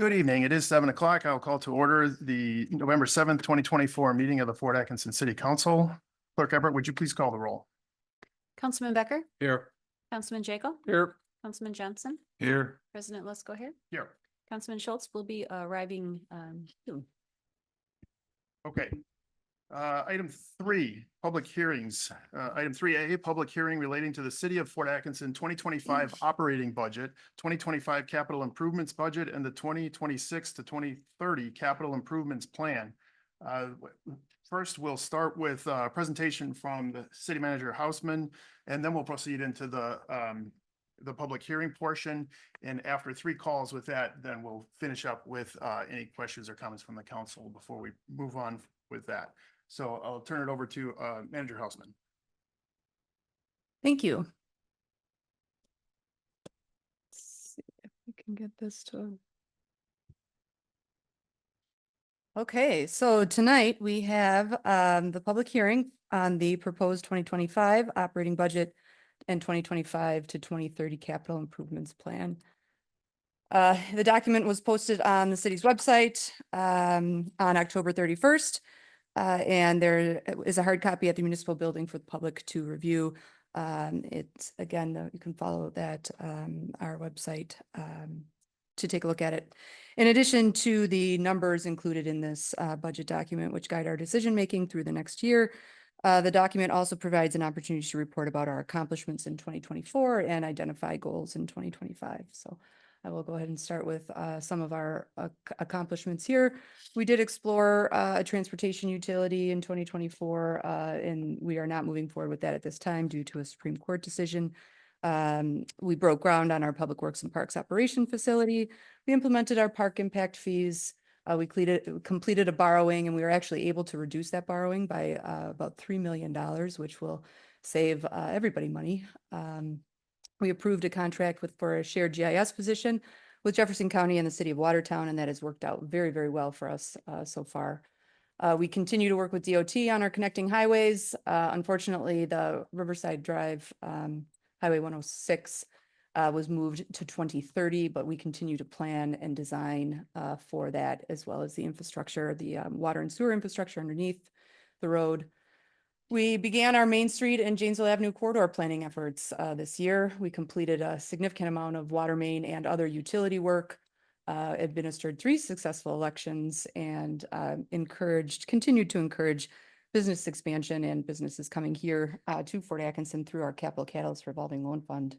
Good evening. It is 7 o'clock. I'll call to order the November 7th, 2024 meeting of the Fort Atkinson City Council. Clerk Everett, would you please call the roll? Councilman Becker, Here. Councilman Jacob, Here. Councilman Johnson, Here. President Lesko here. Here. Councilman Schultz will be arriving soon. Okay. Item 3, public hearings. Item 3A, public hearing relating to the City of Fort Atkinson 2025 operating budget, 2025 capital improvements budget, and the 2026 to 2030 capital improvements plan. First, we'll start with a presentation from the City Manager Houseman, and then we'll proceed into the public hearing portion. And after 3 calls with that, then we'll finish up with any questions or comments from the council before we move on with that. So I'll turn it over to Manager Houseman. Thank you. Let's see if we can get this to. Okay, so tonight we have the public hearing on the proposed 2025 operating budget and 2025 to 2030 capital improvements plan. The document was posted on the city's website on October 31st. And there is a hard copy at the municipal building for the public to review. It's again, you can follow that our website to take a look at it. In addition to the numbers included in this budget document, which guide our decision making through the next year, the document also provides an opportunity to report about our accomplishments in 2024 and identify goals in 2025. So I will go ahead and start with some of our accomplishments here. We did explore a transportation utility in 2024, and we are not moving forward with that at this time due to a Supreme Court decision. We broke ground on our Public Works and Parks operation facility. We implemented our park impact fees. We completed a borrowing, and we were actually able to reduce that borrowing by about $3 million, which will save everybody money. We approved a contract for a shared GIS position with Jefferson County and the city of Watertown, and that has worked out very, very well for us so far. We continue to work with DOT on our connecting highways. Unfortunately, the Riverside Drive Highway 106 was moved to 2030, but we continue to plan and design for that, as well as the infrastructure, the water and sewer infrastructure underneath the road. We began our Main Street and Janesville Avenue corridor planning efforts this year. We completed a significant amount of water main and other utility work, administered 3 successful elections, and continued to encourage business expansion and businesses coming here to Fort Atkinson through our Capital Catalyst revolving loan fund.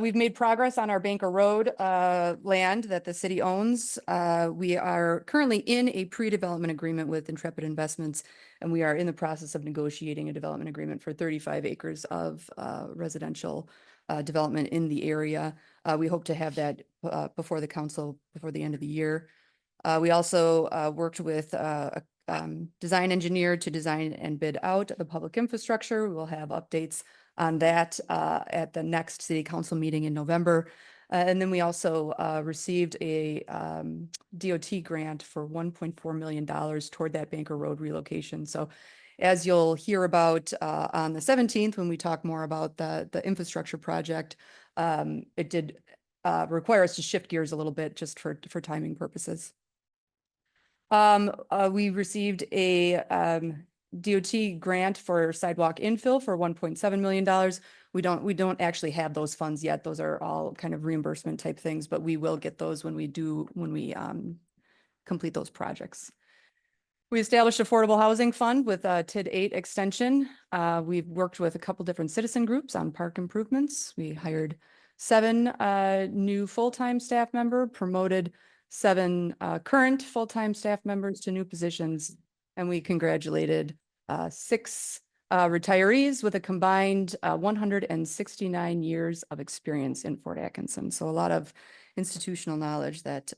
We've made progress on our Banker Road land that the city owns. We are currently in a pre-development agreement with Intrepid Investments, and we are in the process of negotiating a development agreement for 35 acres of residential development in the area. We hope to have that before the council before the end of the year. We also worked with a design engineer to design and bid out the public infrastructure. We will have updates on that at the next city council meeting in November. And then we also received a DOT grant for $1.4 million toward that Banker Road relocation. So as you'll hear about on the 17th, when we talk more about the infrastructure project, it did require us to shift gears a little bit just for timing purposes. We received a DOT grant for sidewalk infill for $1.7 million. We don't actually have those funds yet. Those are all kind of reimbursement type things, but we will get those when we complete those projects. We established affordable housing fund with a TID 8 extension. We've worked with a couple different citizen groups on park improvements. We hired 7 new full-time staff members, promoted 7 current full-time staff members to new positions, and we congratulated 6 retirees with a combined 169 years of experience in Fort Atkinson. So a lot of institutional knowledge that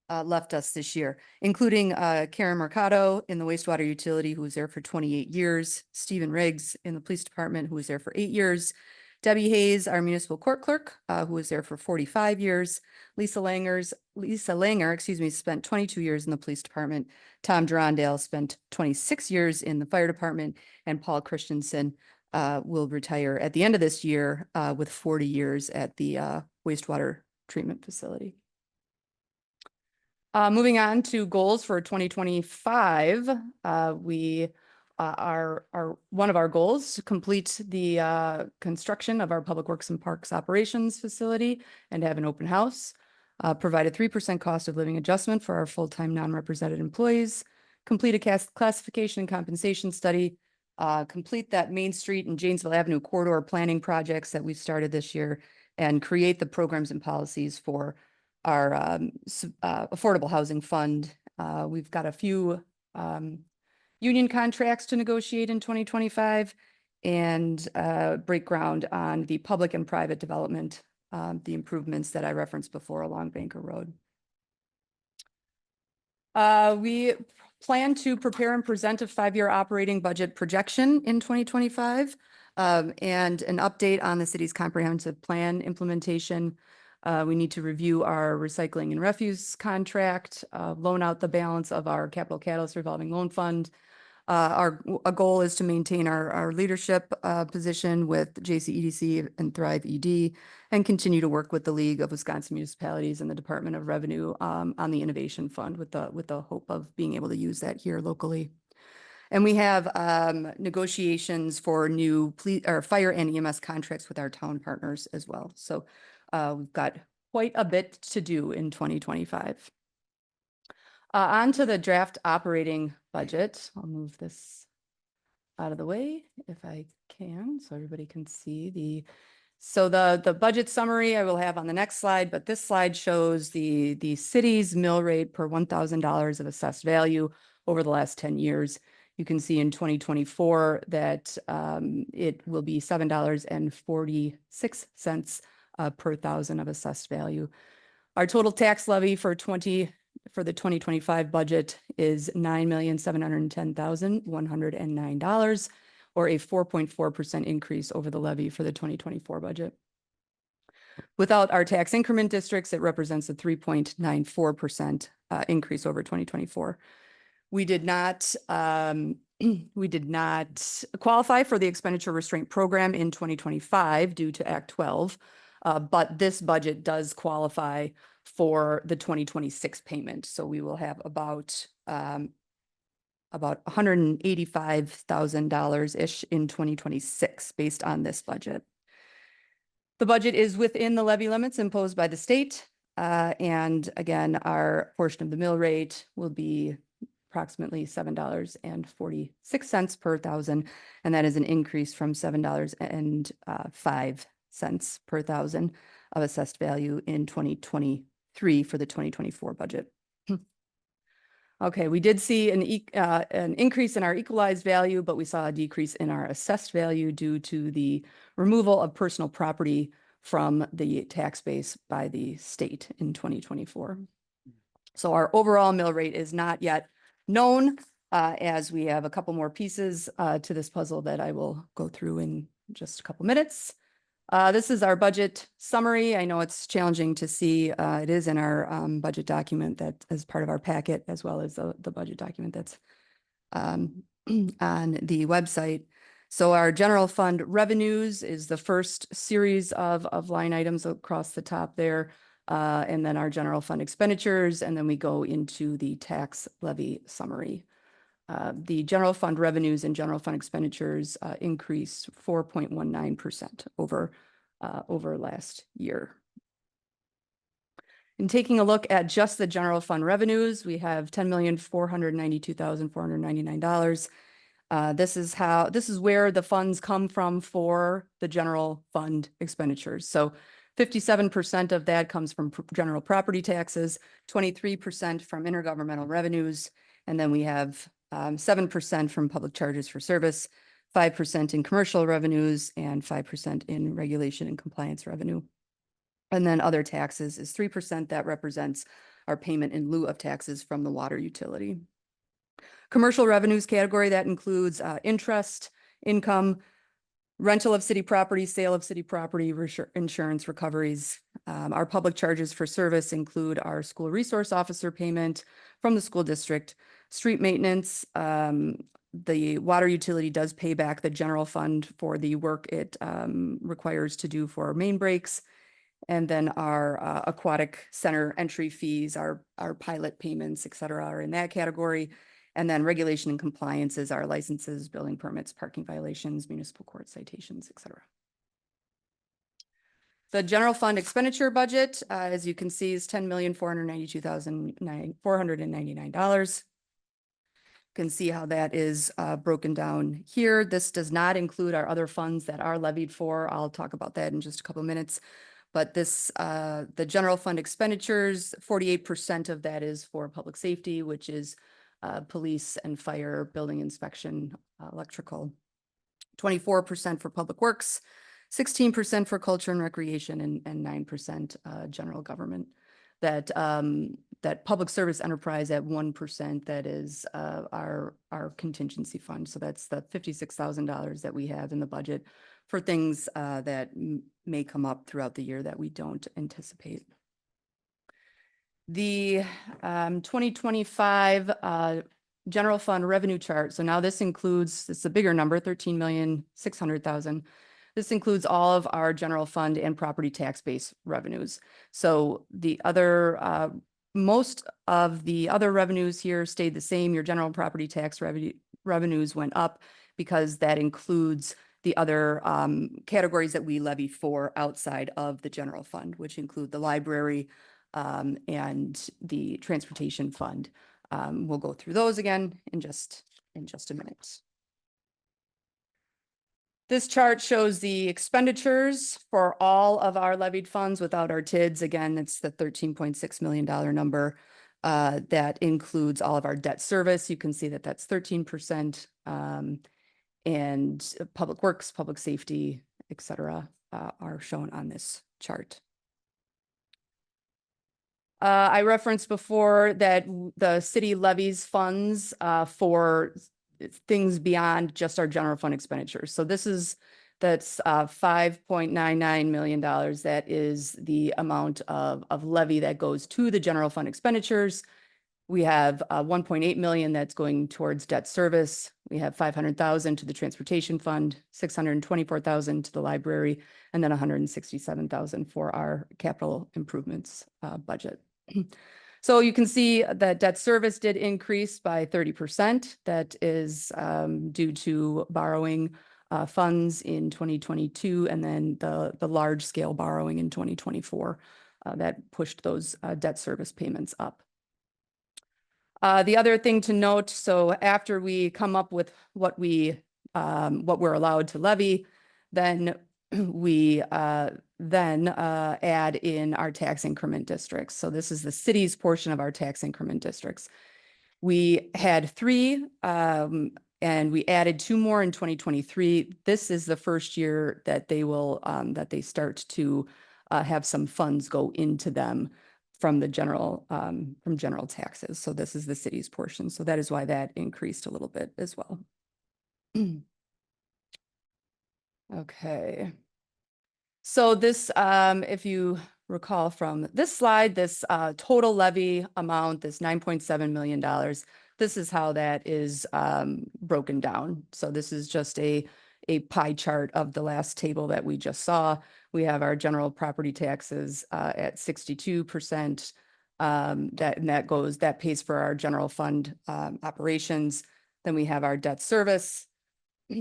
left us this year, including Karen Mercado in the wastewater utility, who was there for 28 years, Stephen Riggs in the police department, who was there for 8 years, Debbie Hayes, our municipal court clerk, who was there for 45 years. Lisa Langer, spent 22 years in the police department. Tom Durandale spent 26 years in the fire department, and Paul Christensen will retire at the end of this year with 40 years at the wastewater treatment facility. Moving on to goals for 2025, we are one of our goals to complete the construction of our Public Works and Parks Operations facility and have an open house. Provide a 3% cost of living adjustment for our full-time non-represented employees. Complete a classification and compensation study. Complete that Main Street and Janesville Avenue corridor planning projects that we started this year, and create the programs and policies for our affordable housing fund. We've got a few union contracts to negotiate in 2025 and break ground on the public and private development, the improvements that I referenced before along Banker Road. We plan to prepare and present a 5-year operating budget projection in 2025 and an update on the city's comprehensive plan implementation. We need to review our recycling and refuse contract, loan out the balance of our capital catalyst revolving loan fund. Our goal is to maintain our leadership position with JCEDC and Thrive ED, and continue to work with the League of Wisconsin Municipalities and the Department of Revenue on the Innovation Fund with the hope of being able to use that here locally. And we have negotiations for new fire and EMS contracts with our town partners as well. So we've got quite a bit to do in 2025. On to the draft operating budget. I'll move this out of the way if I can, so everybody can see the budget summary I will have on the next slide, but this slide shows the city's mill rate per $1,000 of assessed value over the last 10 years. You can see in 2024 that it will be $7.46 per thousand of assessed value. Our total tax levy for the 2025 budget is $9,710,109, or a 4.4% increase over the levy for the 2024 budget. Without our tax increment districts, it represents a 3.94% increase over 2024. We did not qualify for the expenditure restraint program in 2025 due to Act 12, but this budget does qualify for the 2026 payment. So we will have about $185,000-ish in 2026 based on this budget. The budget is within the levy limits imposed by the state. And again, our portion of the mill rate will be approximately $7.46 per thousand. And that is an increase from $7.05 per thousand of assessed value in 2023 for the 2024 budget. Okay, we did see an increase in our equalized value, but we saw a decrease in our assessed value due to the removal of personal property from the tax base by the state in 2024. So our overall mill rate is not yet known, as we have a couple more pieces to this puzzle that I will go through in just a couple minutes. This is our budget summary. I know it's challenging to see. It is in our budget document that is part of our packet, as well as the budget document that's on the website. So our general fund revenues is the first series of line items across the top there. And then our general fund expenditures, and then we go into the tax levy summary. The general fund revenues and general fund expenditures increased 4.19% over last year. In taking a look at just the general fund revenues, we have $10,492,499. This is where the funds come from for the general fund expenditures. So 57% of that comes from general property taxes, 23% from intergovernmental revenues, and then we have 7% from public charges for service, 5% in commercial revenues, and 5% in regulation and compliance revenue. And then other taxes is 3%. That represents our payment in lieu of taxes from the water utility. Commercial revenues category, that includes interest, income, rental of city property, sale of city property, insurance recoveries. Our public charges for service include our school resource officer payment from the school district, street maintenance, the water utility does pay back the general fund for the work it requires to do for main breaks. And then our aquatic center entry fees, our pilot payments, et cetera, are in that category. And then regulation and compliance is our licenses, building permits, parking violations, municipal court citations, et cetera. The general fund expenditure budget, as you can see, is $10,492,499. Can see how that is broken down here. This does not include our other funds that are levied for. I'll talk about that in just a couple of minutes. But this, the general fund expenditures, 48% of that is for public safety, which is police and fire, building inspection, electrical. 24% for public works, 16% for culture and recreation, and 9% general government. That that public service enterprise at 1%, that is our contingency fund. So that's the $56,000 that we have in the budget for things that may come up throughout the year that we don't anticipate. The 2025 general fund revenue chart. So now this includes, it's a bigger number, 13,600,000. This includes all of our general fund and property tax base revenues. So the other, most of the other revenues here stayed the same. Your general property tax revenues went up because that includes the other categories that we levy for outside of the general fund, which include the library and the transportation fund. We'll go through those again in just a minute. This chart shows the expenditures for all of our levied funds without our TIDs. Again, it's the $13.6 million number. That includes all of our debt service. You can see that that's 13%. And public works, public safety, et cetera, are shown on this chart. I referenced before that the city levies funds for things beyond just our general fund expenditures. So that's $5.99 million. That is the amount of levy that goes to the general fund expenditures. We have 1.8 million that's going towards debt service. We have 500,000 to the transportation fund, 624,000 to the library, and then 167,000 for our capital improvements budget. So you can see that debt service did increase by 30%. That is due to borrowing funds in 2022 and then the large scale borrowing in 2024 that pushed those debt service payments up. The other thing to note, so after we come up with what we're allowed to levy, then we add in our tax increment districts. So this is the city's portion of our tax increment districts. We had 3 and we added 2 more in 2023. This is the first year that they will that they start to have some funds go into them from the general taxes. So this is the city's portion. So that is why that increased a little bit as well. Okay. So this, if you recall from this slide, this total levy amount, this $9.7 million, this is how that is broken down. So this is just a pie chart of the last table that we just saw. We have our general property taxes at 62%. That pays for our general fund operations. Then we have our debt service,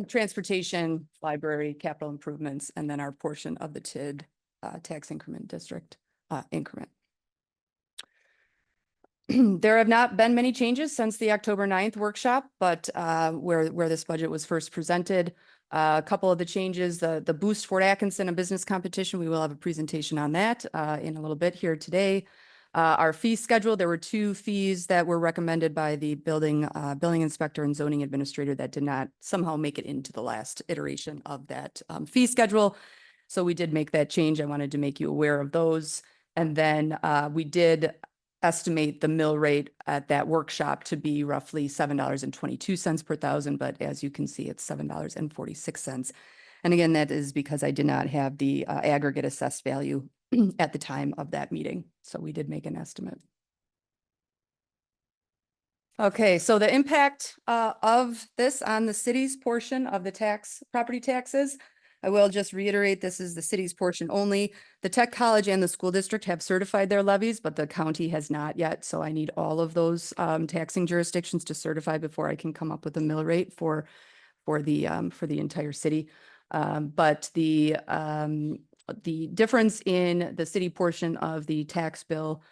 transportation, library, capital improvements, and then our portion of the TID tax increment district increment. There have not been many changes since the October 9th workshop, but where this budget was first presented. A couple of the changes, the Boost Fort Atkinson, a business competition, we will have a presentation on that in a little bit here today. Our fee schedule, there were 2 fees that were recommended by the building inspector and zoning administrator that did not somehow make it into the last iteration of that fee schedule. So we did make that change. I wanted to make you aware of those. And then we did estimate the mill rate at that workshop to be roughly $7.22 per thousand, but as you can see, it's $7.46. And again, that is because I did not have the aggregate assessed value at the time of that meeting. So we did make an estimate. Okay, so the impact of this on the city's portion of the property taxes. I will just reiterate, this is the city's portion only. The Tech College and the school district have certified their levies, but the county has not yet. So I need all of those taxing jurisdictions to certify before I can come up with a mill rate for the entire city. But the difference in the city portion of the tax bill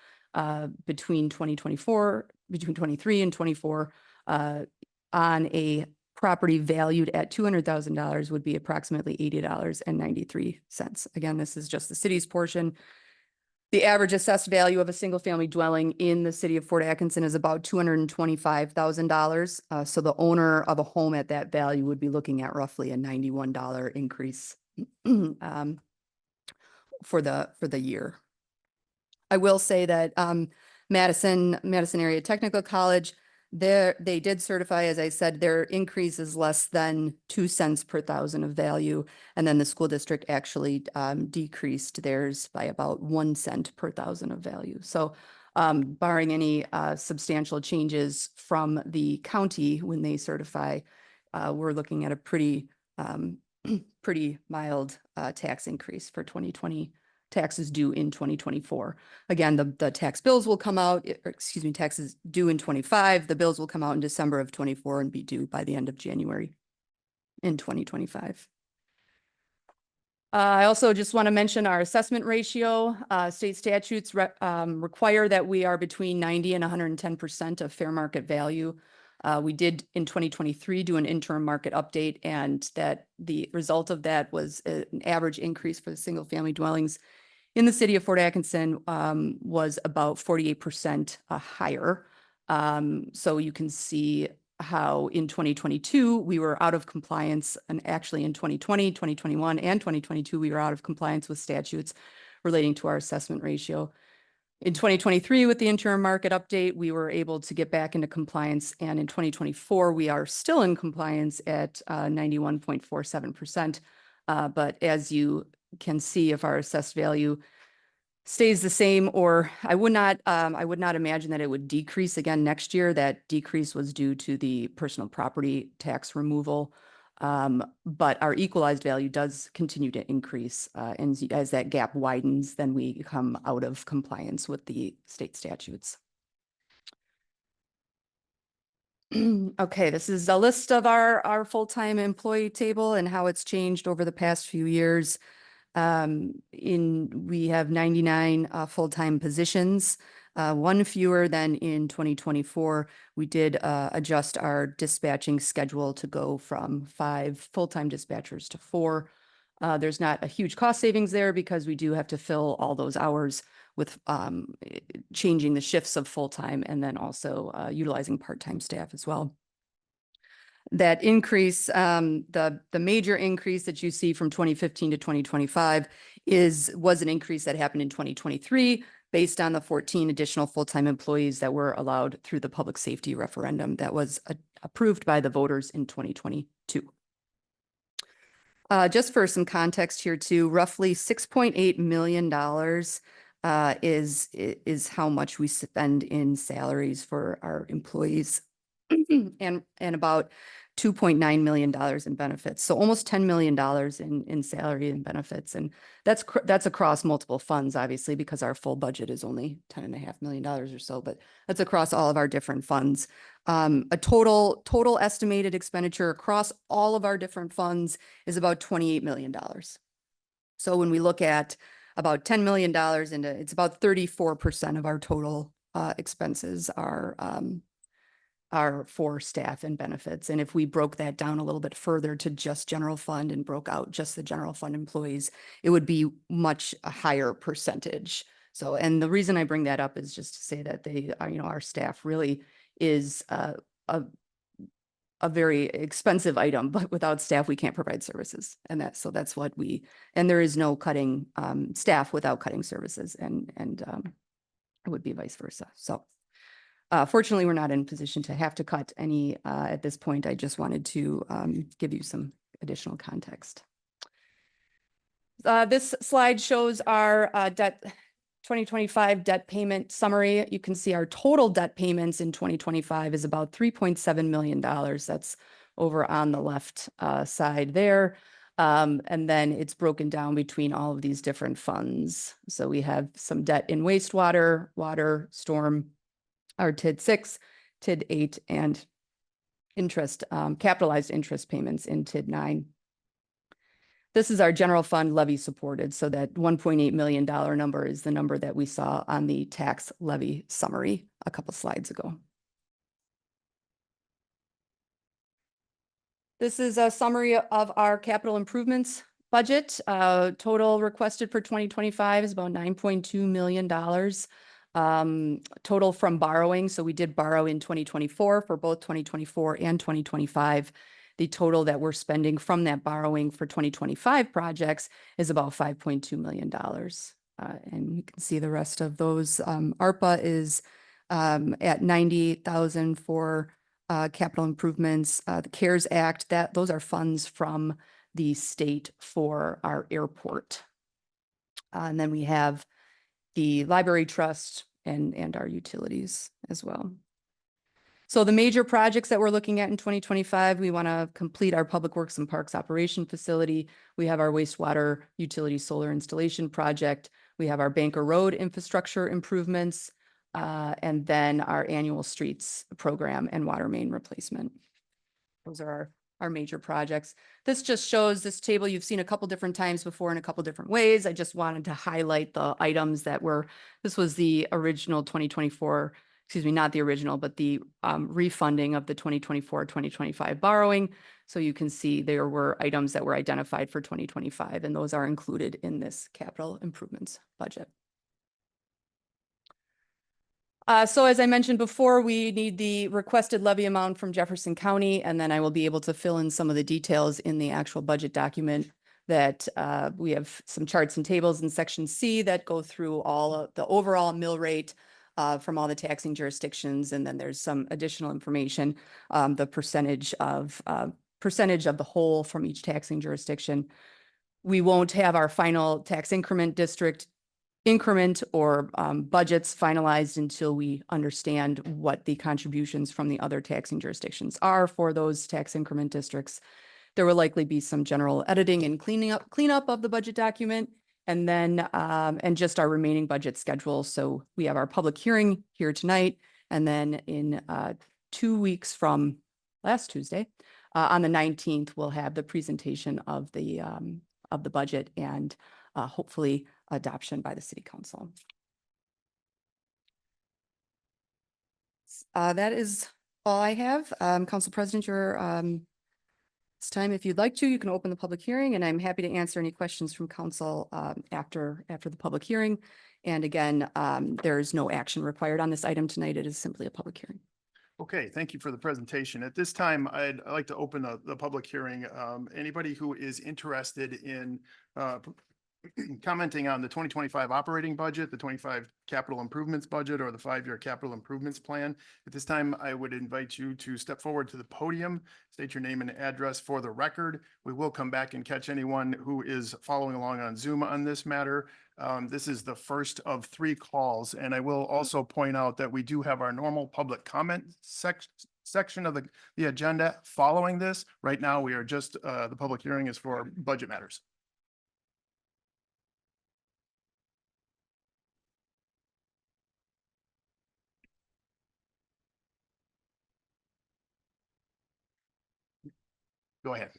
between 23 and 24 on a property valued at $200,000 would be approximately $80.93. Again, this is just the city's portion. The average assessed value of a single family dwelling in the city of Fort Atkinson is about $225,000. So the owner of a home at that value would be looking at roughly a $91 increase for the year. I will say that Madison Area Technical College, they did certify, as I said, their increase is less than 2 cents per thousand of value. And then the school district actually decreased theirs by about 1 cent per thousand of value. So barring any substantial changes from the county when they certify, we're looking at a pretty mild tax increase for 2020 taxes due in 2024. Again, the tax bills will come out, taxes due in 25. The bills will come out in December of 24 and be due by the end of January in 2025. I also just want to mention our assessment ratio. State statutes require that we are between 90 and 110% of fair market value. We did in 2023 do an interim market update, and that the result of that was an average increase for the single family dwellings in the city of Fort Atkinson was about 48% higher. So you can see how in 2022 we were out of compliance, and actually in 2020, 2021, and 2022 we were out of compliance with statutes relating to our assessment ratio. In 2023, with the interim market update, we were able to get back into compliance, and in 2024 we are still in compliance at 91.47%. But as you can see, if our assessed value stays the same, or I would not imagine that it would decrease again next year. That decrease was due to the personal property tax removal. But our equalized value does continue to increase. And as that gap widens, then we come out of compliance with the state statutes. Okay, this is a list of our full-time employee table and how it's changed over the past few years. We have 99 full-time positions, one fewer than in 2024. We did adjust our dispatching schedule to go from 5 full-time dispatchers to 4. There's not a huge cost savings there because we do have to fill all those hours with changing the shifts of full-time and then also utilizing part-time staff as well. That increase, the major increase that you see from 2015 to 2025 was an increase that happened in 2023 based on the 14 additional full-time employees that were allowed through the public safety referendum that was approved by the voters in 2022. Just for some context here too, roughly $6.8 million is how much we spend in salaries for our employees and about $2.9 million in benefits. So almost $10 million in salary and benefits. And that's across multiple funds, obviously, because our full budget is only $10.5 million or so, but that's across all of our different funds. A total estimated expenditure across all of our different funds is about $28 million. So when we look at about $10 million into, it's about 34% of our total expenses are for staff and benefits. And if we broke that down a little bit further to just general fund and broke out just the general fund employees, it would be much a higher percentage. So, and the reason I bring that up is just to say that they are, our staff really is a very expensive item, but without staff, we can't provide services. And that's what and there is no cutting staff without cutting services, and it would be vice versa. So fortunately, we're not in a position to have to cut any at this point. I just wanted to give you some additional context. This slide shows our debt 2025 debt payment summary, you can see our total debt payments in 2025 is about $3.7 million. That's over on the left side there. And then it's broken down between all of these different funds. So we have some debt in wastewater, water, storm, our TID 6, TID 8, and interest, capitalized interest payments in TID 9. This is our general fund levy supported, so that $1.8 million number is the number that we saw on the tax levy summary a couple slides ago. This is a summary of our capital improvements budget. Total requested for 2025 is about $9.2 million. Total from borrowing, so we did borrow in 2024 for both 2024 and 2025. The total that we're spending from that borrowing for 2025 projects is about $5.2 million. And you can see the rest of those. ARPA is at $90,000 for capital improvements. The CARES Act, those are funds from the state for our airport. And then we have the library trust and our utilities as well. So the major projects that we're looking at in 2025, we want to complete our Public Works and Parks operation facility. We have our wastewater utility solar installation project. We have our Banker Road infrastructure improvements, and then our annual streets program and water main replacement. Those are our major projects. This just shows this table you've seen a couple different times before in a couple different ways. I just wanted to highlight the items that were, this was the original 2024, excuse me, not the original, but the refunding of the 2024-2025 borrowing. So you can see there were items that were identified for 2025, and those are included in this capital improvements budget. So as I mentioned before, we need the requested levy amount from Jefferson County, and then I will be able to fill in some of the details in the actual budget document that we have some charts and tables in section C that go through all of the overall mill rate from all the taxing jurisdictions. And then there's some additional information, the percentage of the whole from each taxing jurisdiction. We won't have our final tax increment district increment or budgets finalized until we understand what the contributions from the other taxing jurisdictions are for those tax increment districts. There will likely be some general editing and cleanup of the budget document, and then and just our remaining budget schedule. So we have our public hearing here tonight, and then in 2 weeks from last Tuesday, on the 19th, we'll have the presentation of the budget and hopefully adoption by the city council. That is all I have. Council President, it's time, if you'd like to, you can open the public hearing, and I'm happy to answer any questions from council after the public hearing. And again, there's no action required on this item tonight. It is simply a public hearing. Okay, thank you for the presentation. At this time, I'd like to open the public hearing. Anybody who is interested in commenting on the 2025 operating budget, the 25 capital improvements budget, or the 5-year capital improvements plan. At this time, I would invite you to step forward to the podium, state your name and address for the record. We will come back and catch anyone who is following along on Zoom on this matter. This is the first of 3 calls, and I will also point out that we do have our normal public comment section of the agenda following this. Right now, we are just, the public hearing is for budget matters. Go ahead.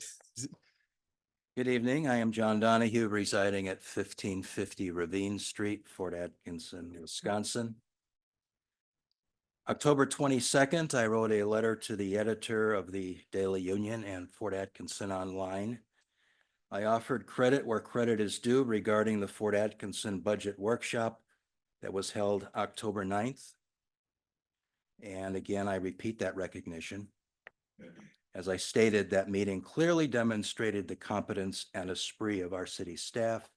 Good evening. I am John Donahue, residing at 1550 Ravine Street, Fort Atkinson, Wisconsin. October 22nd, I wrote a letter to the editor of the Daily Union and Fort Atkinson Online. I offered credit where credit is due regarding the Fort Atkinson budget workshop that was held October 9th. And again, I repeat that recognition. As I stated, that meeting clearly demonstrated the competence and esprit of our city staff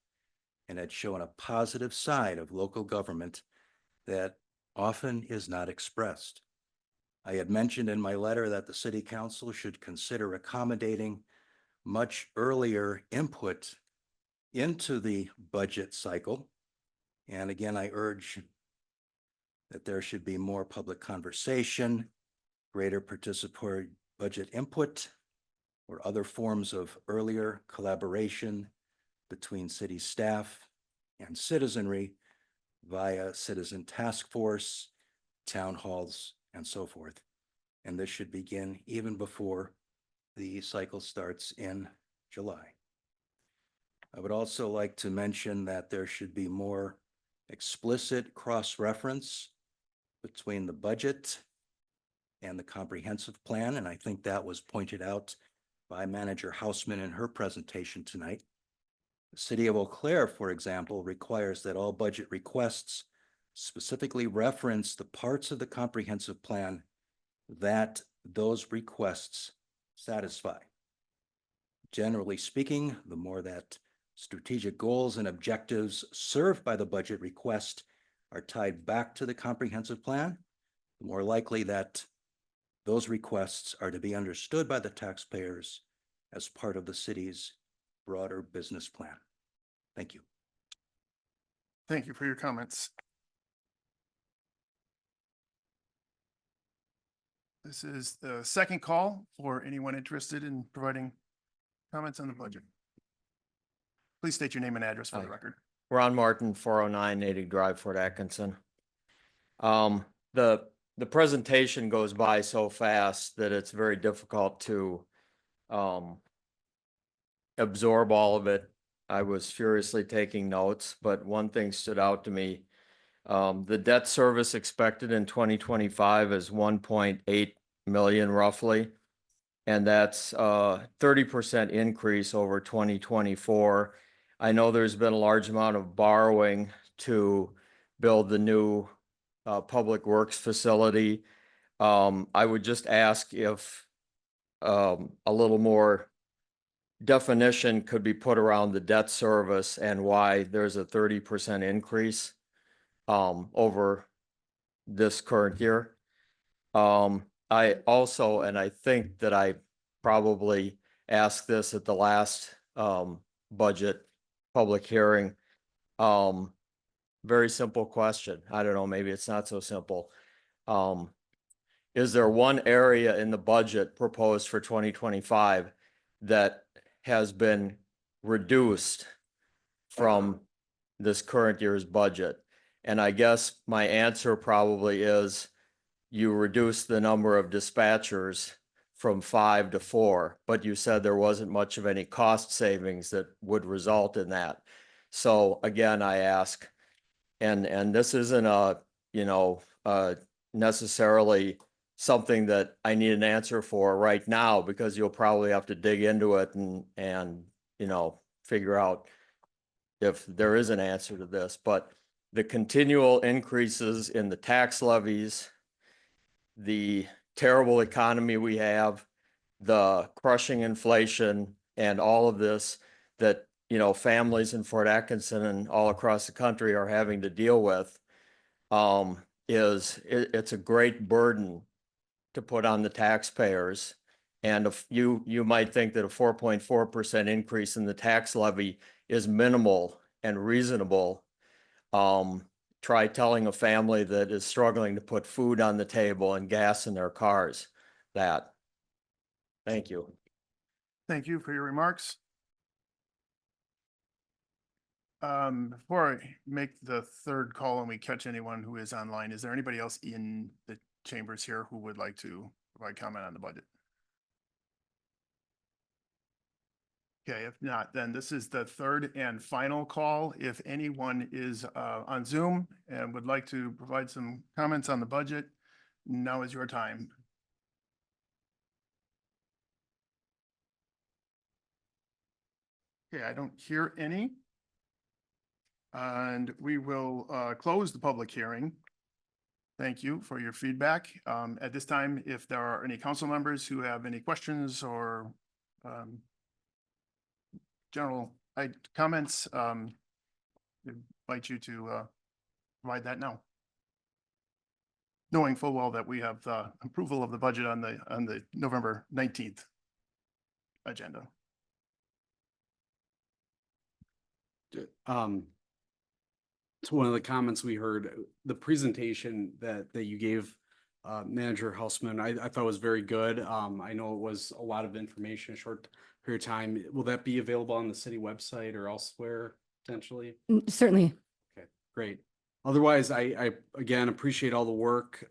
and had shown a positive side of local government that often is not expressed. I had mentioned in my letter that the city council should consider accommodating much earlier input into the budget cycle And again, I urge that there should be more public conversation, greater participatory budget input, or other forms of earlier collaboration between city staff and citizenry via citizen task force, town halls, and so forth. And this should begin even before the cycle starts in July. I would also like to mention that there should be more explicit cross-reference between the budget and the comprehensive plan, and I think that was pointed out by Manager Hausman in her presentation tonight. The City of Eau Claire, for example, requires that all budget requests specifically reference the parts of the comprehensive plan that those requests satisfy. Generally speaking, the more that strategic goals and objectives served by the budget request are tied back to the comprehensive plan, the more likely that those requests are to be understood by the taxpayers as part of the city's broader business plan. Thank you. Thank you for your comments. This is the second call for anyone interested in providing comments on the budget. Please state your name and address for the Hi. record. Ron Martin, 409 Natick Drive, Fort Atkinson. The presentation goes by so fast that it's very difficult to absorb all of it. I was furiously taking notes, but one thing stood out to me. The debt service expected in 2025 is 1.8 million roughly. And that's 30% increase over 2024. I know there's been a large amount of borrowing to build the new public works facility. I would just ask if a little more definition could be put around the debt service and why there's a 30% increase over this current year. I also, and I think that I probably asked this at the last budget public hearing. Very simple question. I don't know, maybe it's not so simple. Is there one area in the budget proposed for 2025 that has been reduced from this current year's budget? And I guess my answer probably is you reduce the number of dispatchers from 5 to 4, but you said there wasn't much of any cost savings that would result in that. So again, I ask, and this isn't necessarily something that I need an answer for right now, because you'll probably have to dig into it and figure out if there is an answer to this. But the continual increases in the tax levies, the terrible economy we have, the crushing inflation, and all of this that, families in Fort Atkinson and all across the country are having to deal with, it's a great burden to put on the taxpayers. And if you might think that a 4.4% increase in the tax levy is minimal and reasonable. Try telling a family that is struggling to put food on the table and gas in their cars that. Thank you. Thank you for your remarks. Before I make the third call and we catch anyone who is online, is there anybody else in the chambers here who would like to provide comment on the budget? Okay, if not, then this is the third and final call. If anyone is on Zoom and would like to provide some comments on the budget, now is your time. Okay, I don't hear any. And we will close the public hearing. Thank you for your feedback. At this time, if there are any council members who have any questions or general comments, I invite you to provide that now. Knowing full well that we have approval of the budget on the November 19th agenda. to one of the comments we heard, the presentation that you gave Manager Houseman, I thought was very good. I know it was a lot of information, a short period of time. Will that be available on the city website or elsewhere potentially? Certainly. Okay, great. Otherwise, I again appreciate all the work.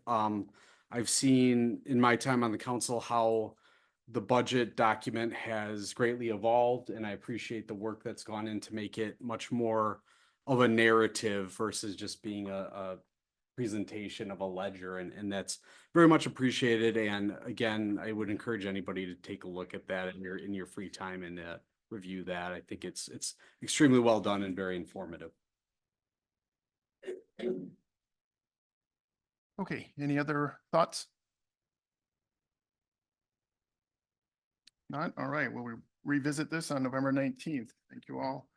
I've seen in my time on the council how the budget document has greatly evolved, and I appreciate the work that's gone in to make it much more of a narrative versus just being a presentation of a ledger, and that's very much appreciated. And again, I would encourage anybody to take a look at that in your free time and review that. I think it's extremely well done and very informative. Okay, any other thoughts? Not, all right, we'll revisit this on November 19th. Thank you all.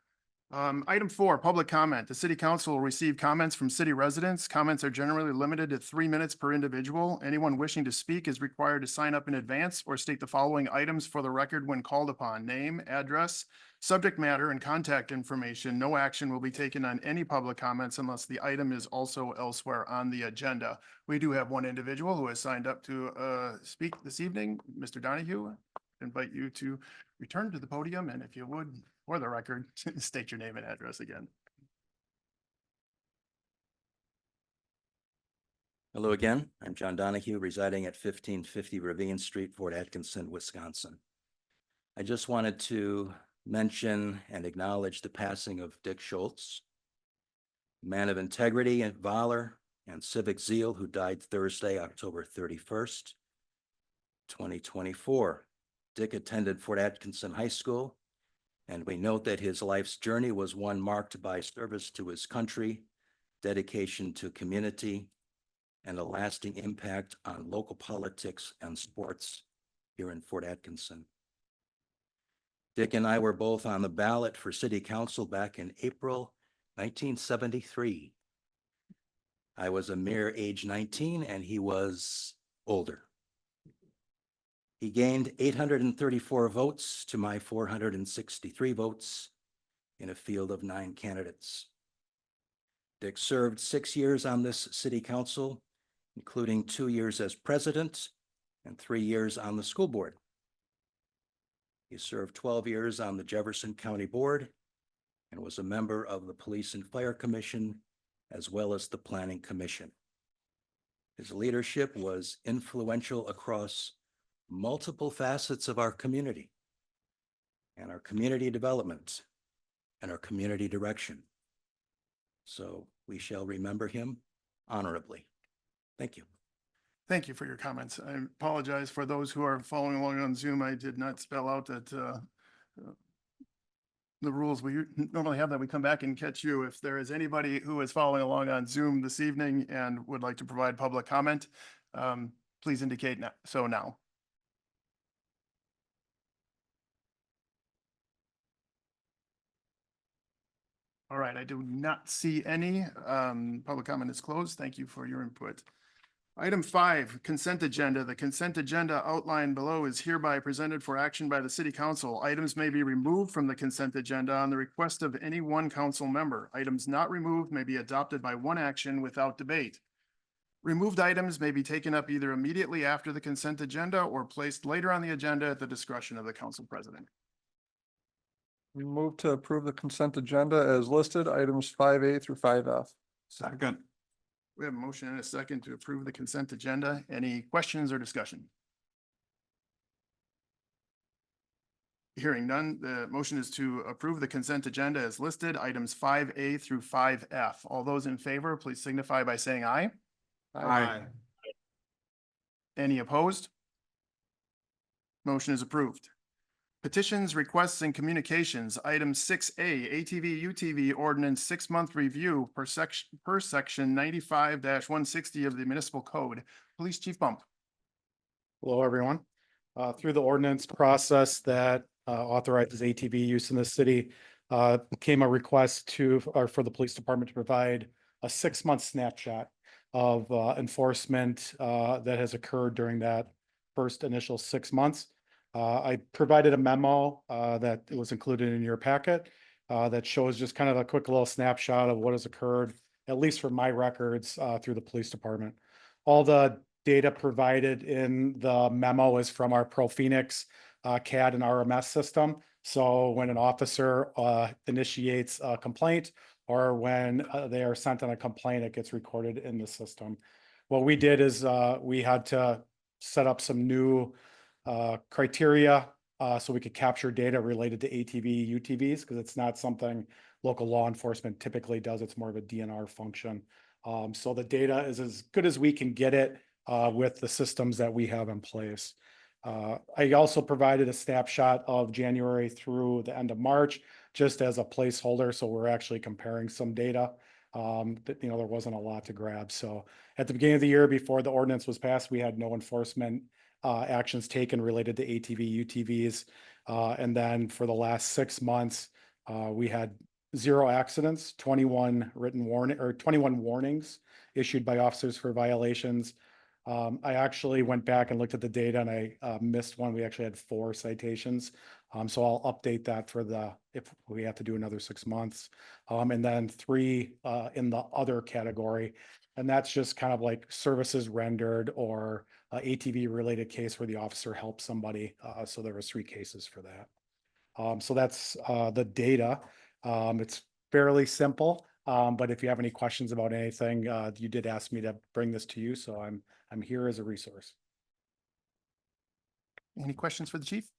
Item 4, public comment. The city council will receive comments from city residents. Comments are generally limited to 3 minutes per individual. Anyone wishing to speak is required to sign up in advance or state the following items for the record when called upon: name, address, subject matter, and contact information. No action will be taken on any public comments unless the item is also elsewhere on the agenda. We do have one individual who has signed up to speak this evening, Mr. Donahue. Invite you to return to the podium, and if you would, for the record, state your name and address again. Hello again. I'm John Donahue, residing at 1550 Ravine Street, Fort Atkinson, Wisconsin. I just wanted to mention and acknowledge the passing of Dick Schultz, a man of integrity and valor and civic zeal who died Thursday, October 31st, 2024. Dick attended Fort Atkinson High School, and we note that his life's journey was one marked by service to his country, dedication to community, and a lasting impact on local politics and sports here in Fort Atkinson. Dick and I were both on the ballot for city council back in April 1973. I was a mere age 19 and he was older. He gained 834 votes to my 463 votes in a field of 9 candidates. Dick served 6 years on this city council, including 2 years as president and 3 years on the school board. He served 12 years on the Jefferson County Board and was a member of the Police and Fire Commission, as well as the Planning Commission. His leadership was influential across multiple facets of our community and our community development and our community direction. So we shall remember him honorably. Thank you. Thank you for your comments. I apologize for those who are following along on Zoom. I did not spell out that the rules we normally have, that we come back and catch you. If there is anybody who is following along on Zoom this evening and would like to provide public comment, please indicate so now. All right, I do not see any. Public comment is closed. Thank you for your input. Item 5, consent agenda. The consent agenda outlined below is hereby presented for action by the city council. Items may be removed from the consent agenda on the request of any one council member. Items not removed may be adopted by one action without debate. Removed items may be taken up either immediately after the consent agenda or placed later on the agenda at the discretion of the council president. We move to approve the consent agenda as listed, items 5A through 5F. Second. We have a motion and a second to approve the consent agenda. Any questions or discussion? Hearing none, the motion is to approve the consent agenda as listed, items 5A through 5F. All those in favor, please signify by saying aye. Aye. Any opposed? Motion is approved. Petitions, requests, and communications, item 6A, ATV UTV ordinance 6-month review per section 95-160 of the municipal code. Police Chief Bump. Hello, everyone. Through the ordinance process that authorizes ATV use in the city, came a request for the police department to provide a 6-month snapshot of enforcement that has occurred during that first initial 6 months. I provided a memo that was included in your packet, that shows just kind of a quick little snapshot of what has occurred, at least for my records, through the police department. All the data provided in the memo is from our Pro Phoenix CAD and RMS system. So when an officer initiates a complaint, or when they are sent on a complaint, it gets recorded in the system. What we did is we had to set up some new criteria so we could capture data related to ATV, UTVs, because it's not something local law enforcement typically does. It's more of a DNR function. So the data is as good as we can get it with the systems that we have in place. I also provided a snapshot of January through the end of March, just as a placeholder. So we're actually comparing some data. But, there wasn't a lot to grab. So at the beginning of the year, before the ordinance was passed, we had no enforcement actions taken related to ATV, UTVs. And then for the last 6 months, we had 0 accidents, 21 warnings issued by officers for violations. I actually went back and looked at the data, and I missed one. We actually had 4 citations. So I'll update that if we have to do another 6 months. And then 3 in the other category. And that's just kind of like services rendered or ATV related case where the officer helped somebody. So there was 3 cases for that. So that's the data. It's fairly simple. But if you have any questions about anything, you did ask me to bring this to you, so I'm here as a resource. Any questions for the chief?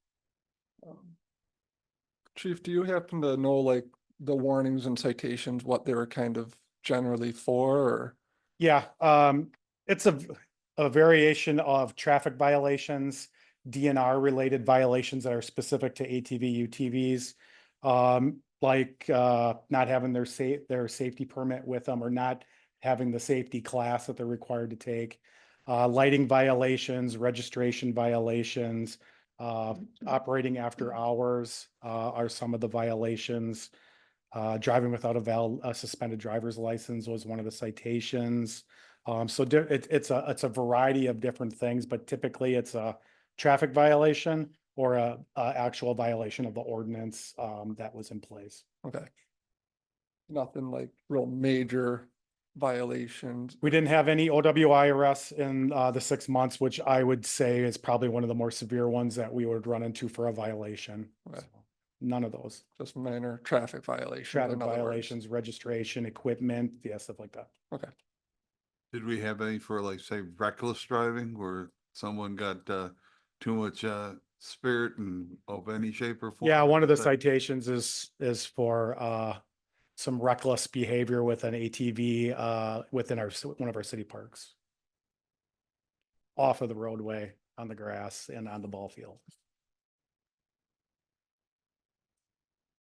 Chief, do you happen to know like the warnings and citations, what they were kind of generally for, or? Yeah, it's a variation of traffic violations, DNR related violations that are specific to ATV, UTVs. Like not having their safety permit with them, or not having the safety class that they're required to take. Lighting violations, registration violations, operating after hours are some of the violations. Driving without a suspended driver's license was one of the citations. So it's a variety of different things, but typically it's a traffic violation or a actual violation of the ordinance that was in place. Okay. Nothing like real major violations. We didn't have any OWI arrests in the 6 months, which I would say is probably one of the more severe ones that we would run into for a violation. Okay. So, none of those. Just minor traffic violations. Traffic in other words. violations, registration, equipment, yeah, stuff like that. Okay. Did we have any for like, say, reckless driving where someone got too much spirit and of any shape or form? Yeah, one of the Is that- citations is for some reckless behavior with an ATV within one of our city parks. Off of the roadway, on the grass, and on the ball field.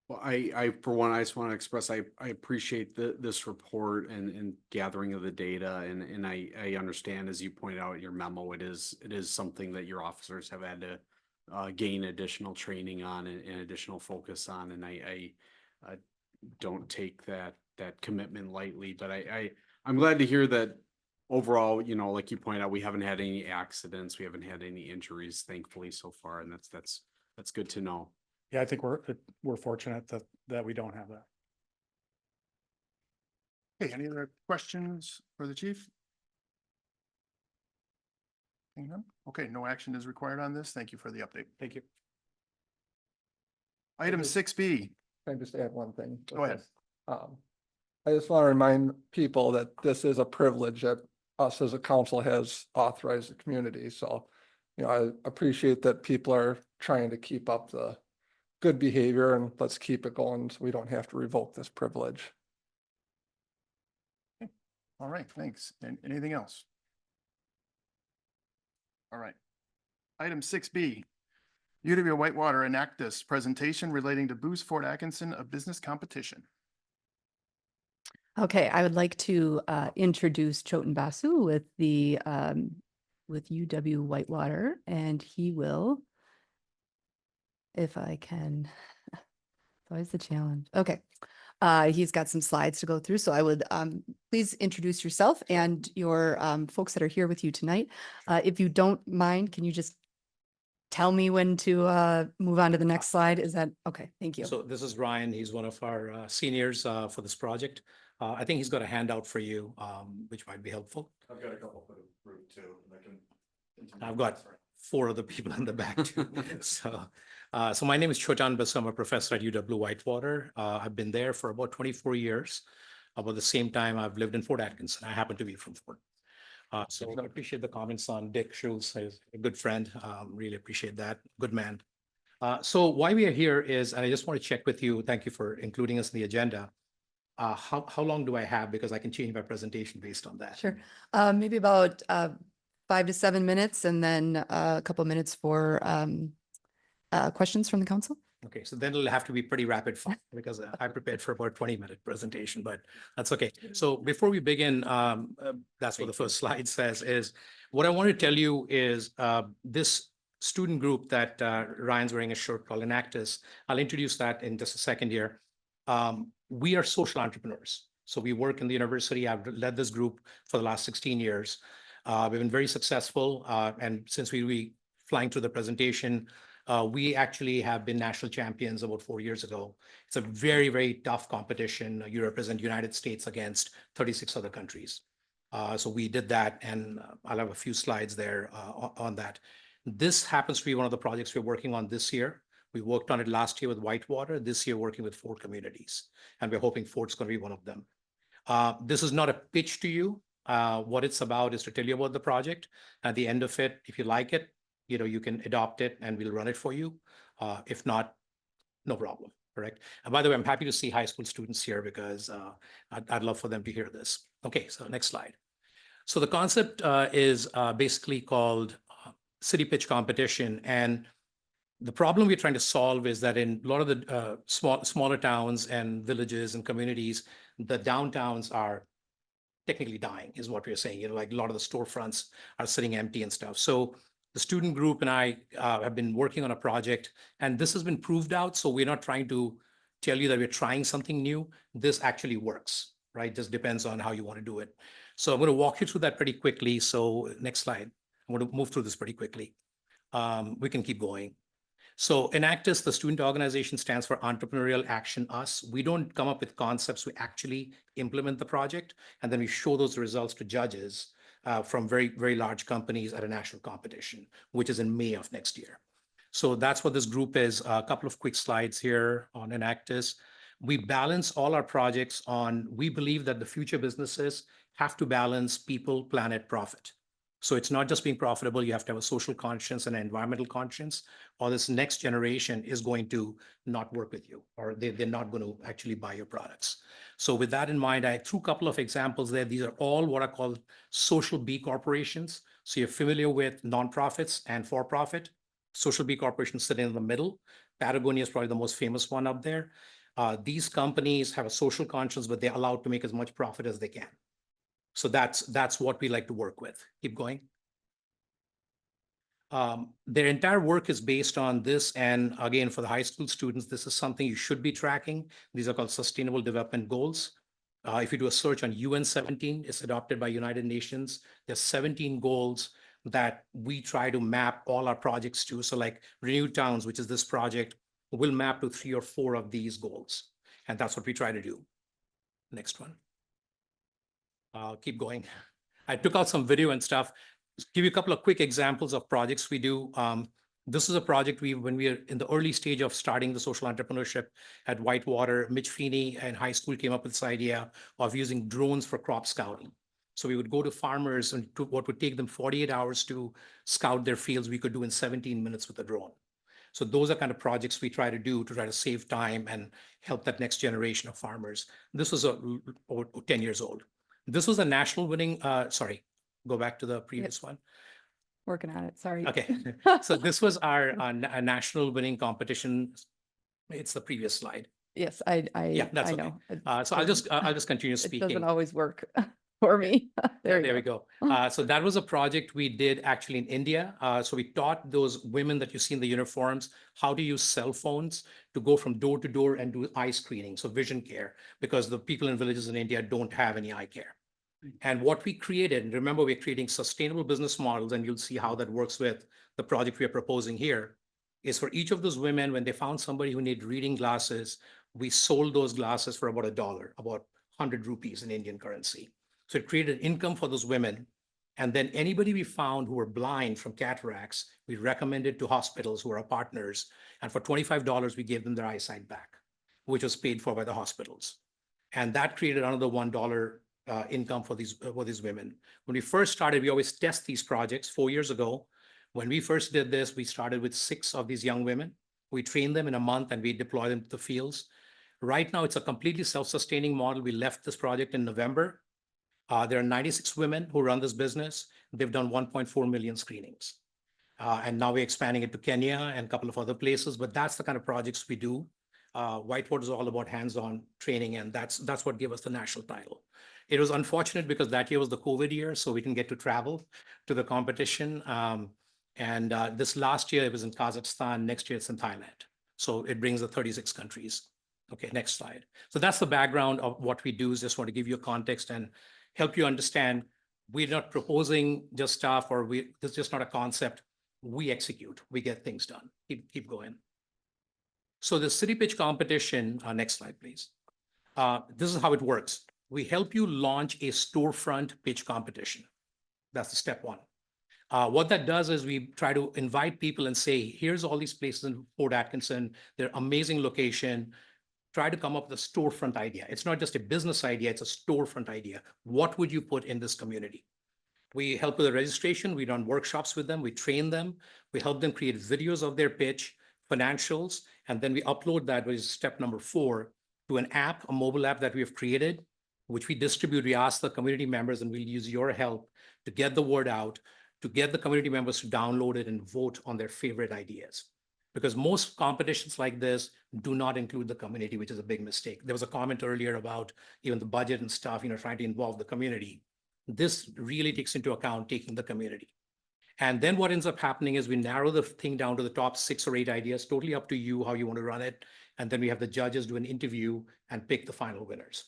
Well, I, for one, I just want to express, I appreciate this report and gathering of the data, and I understand, as you pointed out in your memo, it is something that your officers have had to gain additional training on and additional focus on, and I don't take that commitment lightly, but I'm glad to hear that overall, like you pointed out, we haven't had any accidents, we haven't had any injuries, thankfully, so far, and that's good to know. Yeah, I think we're fortunate that we don't have that. Okay, any other questions for the chief? Seeing none? Okay, no action is required on this. Thank you for the update. Thank you. Item Okay. 6B, Can I just add one thing? Go ahead. I just want to remind people that this is a privilege that us as a council has authorized the community. So, I appreciate that people are trying to keep up the good behavior, and let's keep it going so we don't have to revoke this privilege. all right, thanks. And anything else? All right. Item 6B, UW Whitewater Enactus presentation relating to Boost Fort Atkinson, a business competition. Okay, I would like to introduce Choten Basu with with UW Whitewater, and he will, if I can, it's always the challenge. Okay. He's got some slides to go through, so I would please introduce yourself and your folks that are here with you tonight. If you don't mind, can you just tell me when to move on to the next slide? Is that, okay, thank you. So this is Ryan. He's one of our seniors for this project. I think he's got a handout for you, which might be helpful. I've got a couple for the group too, and I can. I've got 4 other people in the back too. So my name is Chotan Basu. I'm a professor at UW Whitewater. I've been there for about 24 years. About the same time, I've lived in Fort Atkinson. I happen to be from Fort. So I appreciate the comments on Dick Schultz, he's a good friend. Really appreciate that. Good man. So why we are here is, and I just want to check with you. Thank you for including us in the agenda. How long do I have? Because I can change my presentation based on that. Sure. Maybe about 5 to 7 minutes and then a couple of minutes for questions from the council. Okay, so then it'll have to be pretty rapid fire because I prepared for about 20-minute presentation, but that's okay. So before we begin, that's what the first slide says is, what I want to tell you is this student group that Ryan's wearing a shirt called Enactus. I'll introduce that in just a second here. We are social entrepreneurs. So we work in the university. I've led this group for the last 16 years. We've been very successful. And since we were flying through the presentation, we actually have been national champions about 4 years ago. It's a very, very tough competition. You represent United States against 36 other countries. So we did that, and I'll have a few slides there on that. This happens to be one of the projects we're working on this year. We worked on it last year with Whitewater, this year working with 4 communities, and we're hoping Fort's going to be one of them. This is not a pitch to you. What it's about is to tell you about the project. At the end of it, if you like it, you can adopt it and we'll run it for you. If not, no problem, correct? And by the way, I'm happy to see high school students here because I'd love for them to hear this. Okay, so next slide. So the concept is basically called city pitch competition. And the problem we're trying to solve is that in a lot of the smaller towns and villages and communities, the downtowns are technically dying, is what we're saying. Like a lot of the storefronts are sitting empty and stuff. So the student group and I have been working on a project, and this has been proved out. So we're not trying to tell you that we're trying something new. This actually works, right? Just depends on how you want to do it. So I'm going to walk you through that pretty quickly. So next slide. I'm going to move through this pretty quickly. We can keep going. So Enactus, the student organization, stands for Entrepreneurial Action Us. We don't come up with concepts. We actually implement the project, and then we show those results to judges from very, very large companies at a national competition, which is in May of next year. So that's what this group is. A couple of quick slides here on Enactus. We balance all our projects on, we believe that the future businesses have to balance people, planet, profit. So it's not just being profitable, you have to have a social conscience and an environmental conscience, or this next generation is going to not work with you, or they're not going to actually buy your products. So with that in mind, I threw a couple of examples there. These are all what are called social B corporations. So you're familiar with nonprofits and for-profit. Social B corporations sit in the middle. Patagonia is probably the most famous one up there. These companies have a social conscience, but they're allowed to make as much profit as they can. So that's what we like to work with. Keep going. Their entire work is based on this. And again, for the high school students, this is something you should be tracking. These are called Sustainable Development Goals. If you do a search on UN 17, it's adopted by United Nations. There's 17 goals that we try to map all our projects to. So like Renewed Towns, which is this project, will map to 3 or 4 of these goals. And that's what we try to do. Next one. Keep going. I took out some video and stuff. Just give you a couple of quick examples of projects we do. This is a project when we are in the early stage of starting the social entrepreneurship at Whitewater, Mitch Feeney in high school came up with this idea of using drones for crop scouting. So we would go to farmers, and what would take them 48 hours to scout their fields, we could do in 17 minutes with a drone. So those are kind of projects we try to do to try to save time and help that next generation of farmers. This was 10 years old. This was a national winning, sorry, go back to the previous one. Working on it, sorry. Okay, so this was our a national winning competition. It's the previous slide. Yes, Yeah, that's I okay. know. So I'll just continue It speaking. doesn't always work for me. There we go. So that was a project we did actually in India. So we taught those women that you see in the uniforms how to use cell phones to go from door to door and do eye screening, so vision care, because the people in villages in India don't have any eye care. And what we created, and remember, we're creating sustainable business models, and you'll see how that works with the project we are proposing here, is for each of those women, when they found somebody who needed reading glasses, we sold those glasses for about $1, about 100 rupees in Indian currency. So it created income for those women. And then anybody we found who were blind from cataracts, we recommended to hospitals who are our partners. And for $25, we gave them their eyesight back, which was paid for by the hospitals. And that created another $1 income for these women. When we first started, we always test these projects 4 years ago. When we first did this, we started with 6 of these young women. We trained them in a month and we deployed them to the fields. Right now, it's a completely self-sustaining model. We left this project in November. There are 96 women who run this business. They've done 1.4 million screenings. And now we're expanding it to Kenya and a couple of other places, but that's the kind of projects we do. Whitewater is all about hands-on training, and that's what gave us the national title. It was unfortunate because that year was the COVID year, so we didn't get to travel to the competition. This last year, it was in Kazakhstan. Next year, it's in Thailand. So it brings the 36 countries. Okay, next slide. So that's the background of what we do. Is just want to give you a context and help you understand we're not proposing just stuff, or this is just not a concept. We execute, we get things done. Keep going. So the city pitch competition, next slide, please. This is how it works. We help you launch a storefront pitch competition. That's the step one. What that does is we try to invite people and say, here's all these places in Fort Atkinson. They're amazing location. Try to come up with a storefront idea. It's not just a business idea, it's a storefront idea. What would you put in this community? We help with the registration. We run workshops with them. We train them. We help them create videos of their pitch, financials, and then we upload that, which is step number 4, to an app, a mobile app that we have created, which we distribute. We ask the community members, and we'll use your help to get the word out, to get the community members to download it and vote on their favorite ideas. Because most competitions like this do not include the community, which is a big mistake. There was a comment earlier about even the budget and stuff, trying to involve the community. This really takes into account taking the community. And then what ends up happening is we narrow the thing down to the top 6 or 8 ideas, totally up to you how you want to run it. And then we have the judges do an interview and pick the final winners.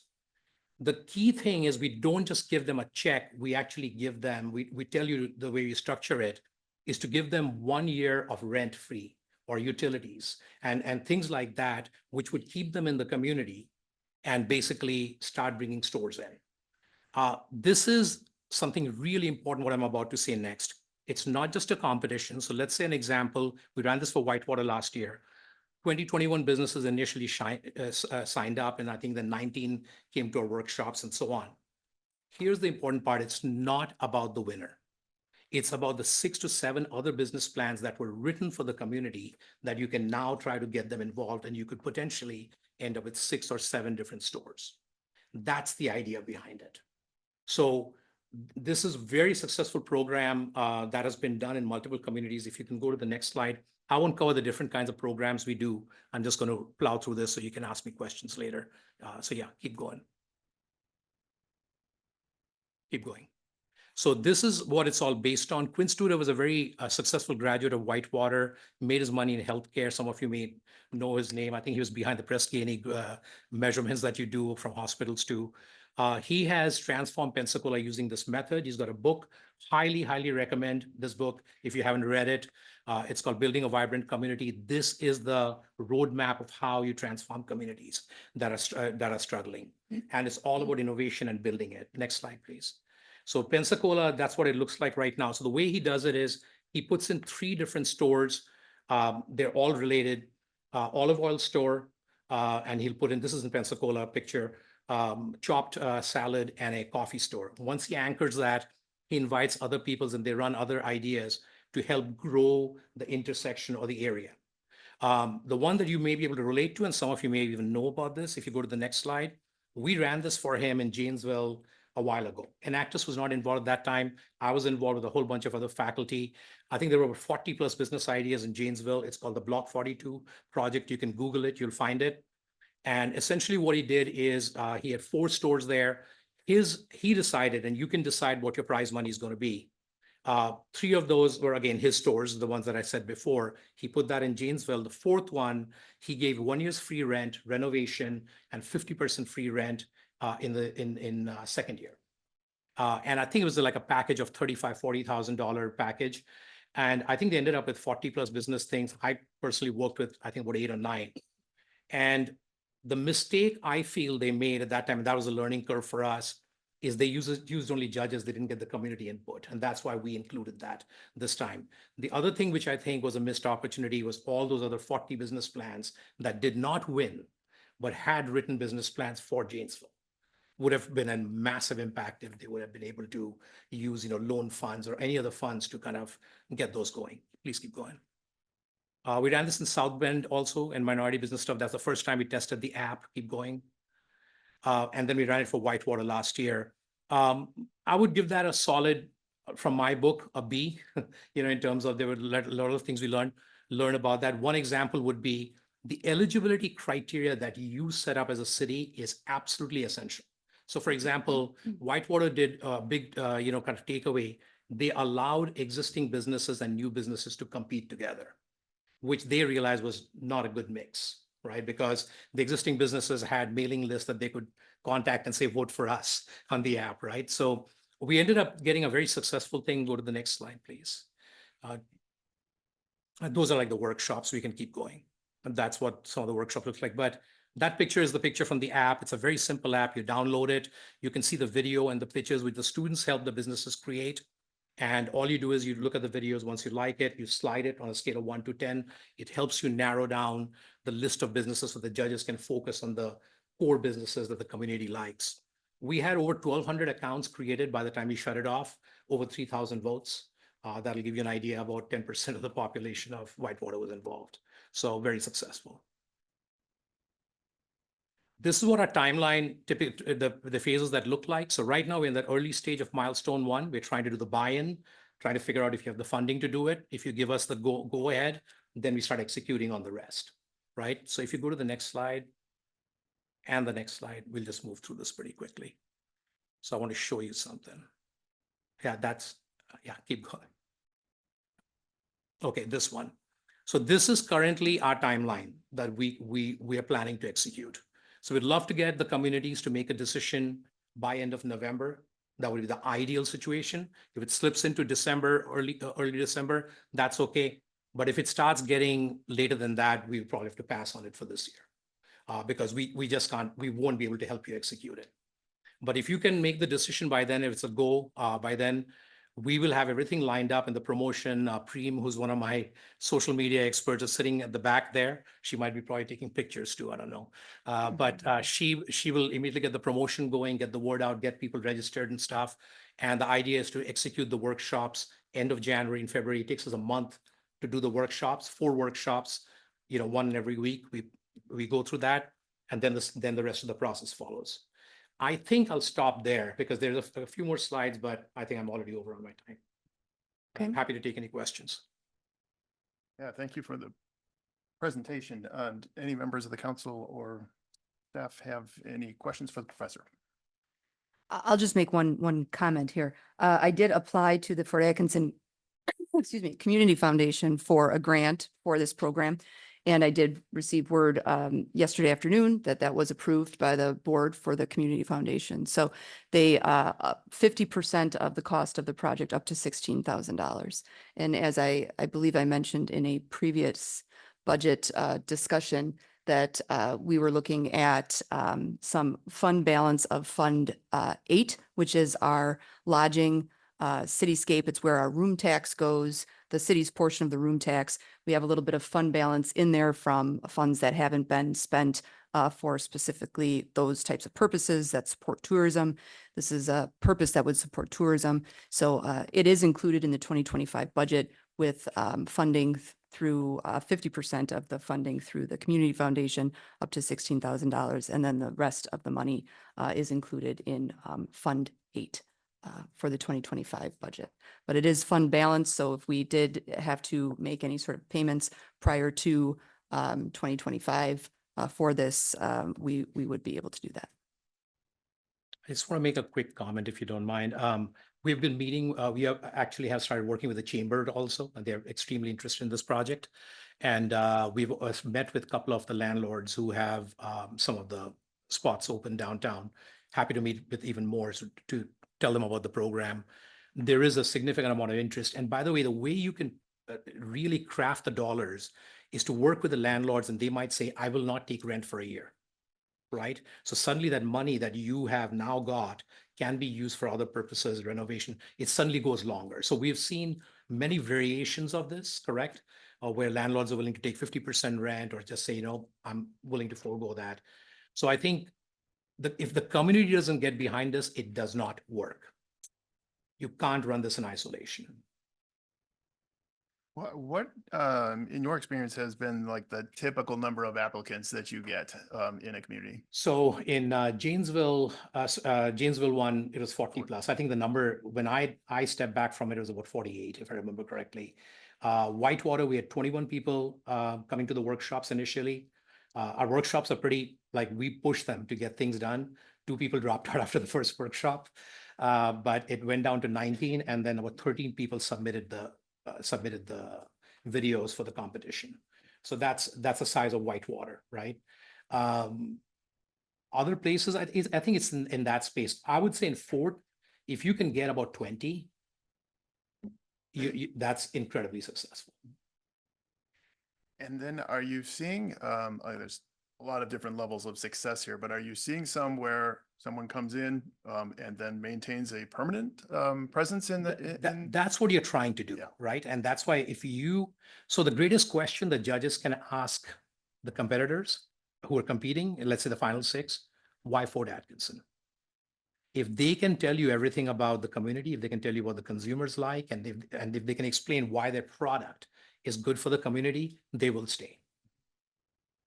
The key thing is we don't just give them a check. We actually give them, we tell you the way we structure it is to give them 1 year of rent free or utilities and things like that, which would keep them in the community and basically start bringing stores in. This is something really important, what I'm about to say next. It's not just a competition. So let's say an example, we ran this for Whitewater last year. 21 businesses initially signed up, and I think the 19 came to our workshops and so on. Here's the important part. It's not about the winner. It's about the 6 to 7 other business plans that were written for the community that you can now try to get them involved, and you could potentially end up with 6 or 7 different stores. That's the idea behind it. So this is a very successful program that has been done in multiple communities. If you can go to the next slide, I won't cover the different kinds of programs we do. I'm just going to plow through this so you can ask me questions later. So yeah, keep going. Keep going. So this is what it's all based on. Quinn Studer was a very successful graduate of Whitewater, made his money in healthcare. Some of you may know his name. I think he was behind the Press Ganey measurements that you do from hospitals too. He has transformed Pensacola using this method. He's got a book. Highly, highly recommend this book if you haven't read it. It's called Building a Vibrant Community. This is the roadmap of how you transform communities that are struggling. And it's all about innovation and building it. Next slide, please. So Pensacola, that's what it looks like right now. So the way he does it is he puts in 3 different stores. They're all related. Olive oil store, and he'll put in, this is in Pensacola picture, chopped salad and a coffee store. Once he anchors that, he invites other peoples and they run other ideas to help grow the intersection or the area. The one that you may be able to relate to, and some of you may even know about this, if you go to the next slide, we ran this for him in Janesville a while ago. Enactus was not involved at that time. I was involved with a whole bunch of other faculty. I think there were over 40 plus business ideas in Janesville. It's called the Block 42 project. You can Google it, you'll find it. And essentially what he did is he had 4 stores there. He decided, and you can decide what your prize money is going to be. 3 of those were, again, his stores, the ones that I said before. He put that in Janesville. The 4th one, he gave 1 year's free rent, renovation, and 50% free rent in second year. And I think it was like a package of $40,000 package. And I think they ended up with 40 plus business things. I personally worked with, I think, about 8 or 9. And the mistake I feel they made at that time, and that was a learning curve for us, is they used only judges. They didn't get the community input. And that's why we included that this time. The other thing which I think was a missed opportunity was all those other 40 business plans that did not win, but had written business plans for Janesville. Would have been a massive impact if they would have been able to use, loan funds or any other funds to kind of get those going. Please keep going. We ran this in South Bend also in minority business stuff. That's the first time we tested the app. Keep going. And then we ran it for Whitewater last year. I would give that a solid, from my book, a B, in terms of there were a lot of things we learn about that. One example would be the eligibility criteria that you set up as a city is absolutely essential. So for example, Whitewater did a big, kind of takeaway. They allowed existing businesses and new businesses to compete together, which they realized was not a good mix, right? Because the existing businesses had mailing lists that they could contact and say, vote for us on the app, right? So we ended up getting a very successful thing. Go to the next slide, please. Those are like the workshops. We can keep going. And that's what some of the workshop looks like. But that picture is the picture from the app. It's a very simple app. You download it. You can see the video and the pictures which the students help the businesses create. And all you do is you look at the videos. Once you like it, you slide it on a scale of 1 to 10. It helps you narrow down the list of businesses so the judges can focus on the core businesses that the community likes. We had over 1,200 accounts created by the time we shut it off, over 3,000 votes. That'll give you an idea. About 10% of the population of Whitewater was involved. So very successful. This is what our timeline, typically the phases that look like. So right now we're in the early stage of milestone 1. We're trying to do the buy-in, trying to figure out if you have the funding to do it. If you give us the go ahead, then we start executing on the rest, right? So if you go to the next slide and the next slide, we'll just move through this pretty quickly. So I want to show you something. Yeah, keep going. Okay, this one. So this is currently our timeline that we are planning to execute. So we'd love to get the communities to make a decision by end of November. That would be the ideal situation. If it slips into December, early December, that's okay. But if it starts getting later than that, we probably have to pass on it for this year because we just can't, we won't be able to help you execute it. But if you can make the decision by then, if it's a go by then, we will have everything lined up in the promotion. Preem, who's one of my social media experts, is sitting at the back there. She might be probably taking pictures too. I don't know. But she will immediately get the promotion going, get the word out, get people registered and stuff. And the idea is to execute the workshops end of January and February. It takes us a month to do the workshops, 4 workshops, 1 every week. We go through that, and then the rest of the process follows. I think I'll stop there because there's a few more slides, but I think I'm already over on my time. Okay. I'm happy to take any questions. Yeah, thank you for the presentation. Any members of the council or staff have any questions for the professor? I'll just make one comment here. I did apply to the Fort Atkinson, Community Foundation for a grant for this program. And I did receive word yesterday afternoon that was approved by the board for the Community Foundation. So they 50% of the cost of the project up to $16,000. And as I believe I mentioned in a previous budget discussion, that we were looking at some fund balance of Fund 8, which is our lodging cityscape. It's where our room tax goes, the city's portion of the room tax. We have a little bit of fund balance in there from funds that haven't been spent for specifically those types of purposes that support tourism. This is a purpose that would support tourism. So it is included in the 2025 budget with funding through 50% of the funding through the Community Foundation up to $16,000. And then the rest of the money is included in Fund 8. For the 2025 budget, but it is fund balance. So if we did have to make any sort of payments prior to 2025 for this, we would be able to do that. I just want to make a quick comment, if you don't mind. We've been meeting, we actually have started working with the chamber also, and they're extremely interested in this project. And we've met with a couple of the landlords who have some of the spots open downtown. Happy to meet with even more to tell them about the program. There is a significant amount of interest. And by the way, the way you can really craft the dollars is to work with the landlords, and they might say, I will not take rent for a year. Right? So suddenly that money that you have now got can be used for other purposes, renovation. It suddenly goes longer. So we've seen many variations of this, correct? Where landlords are willing to take 50% rent or just say, you know, I'm willing to forego that. So I think that if the community doesn't get behind this, it does not work. You can't run this in isolation. What, in your experience has been like the typical number of applicants that you get, in a community? So in Janesville, Janesville one, it was 40 plus. I think the number, when I stepped back from it, it was about 48, if I remember correctly. Whitewater, we had 21 people coming to the workshops initially. Our workshops are pretty, like, we push them to get things done. 2 people dropped out after the first workshop, but it went down to 19, and then about 13 people submitted the videos for the competition. So that's the size of Whitewater, right? Other places, I think it's in that space. I would say in Fort, if you can get about 20, that's incredibly successful. And then are you seeing, there's a lot of different levels of success here, but are you seeing some where someone comes in, and then maintains a permanent, presence in the, That's what you're trying to do, Yeah. right? And that's why so the greatest question the judges can ask the competitors who are competing, let's say the final 6, why Fort Atkinson? If they can tell you everything about the community, if they can tell you what the consumers like, and if they can explain why their product is good for the community, they will stay.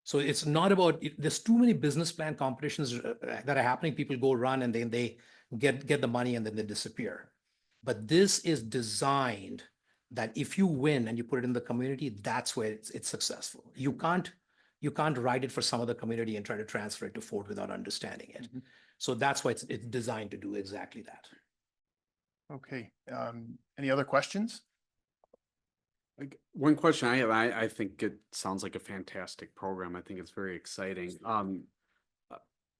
So it's not about, there's too many business plan competitions that are happening. People go run and then they get the money and then they disappear. But this is designed that if you win and you put it in the community, that's where it's successful. You can't write it for some other community and try to transfer it to Fort without understanding it. Mhm. So that's why it's designed to do exactly that. Okay, any other questions? Like, one question I have, I think it sounds like a fantastic program. I think it's very exciting.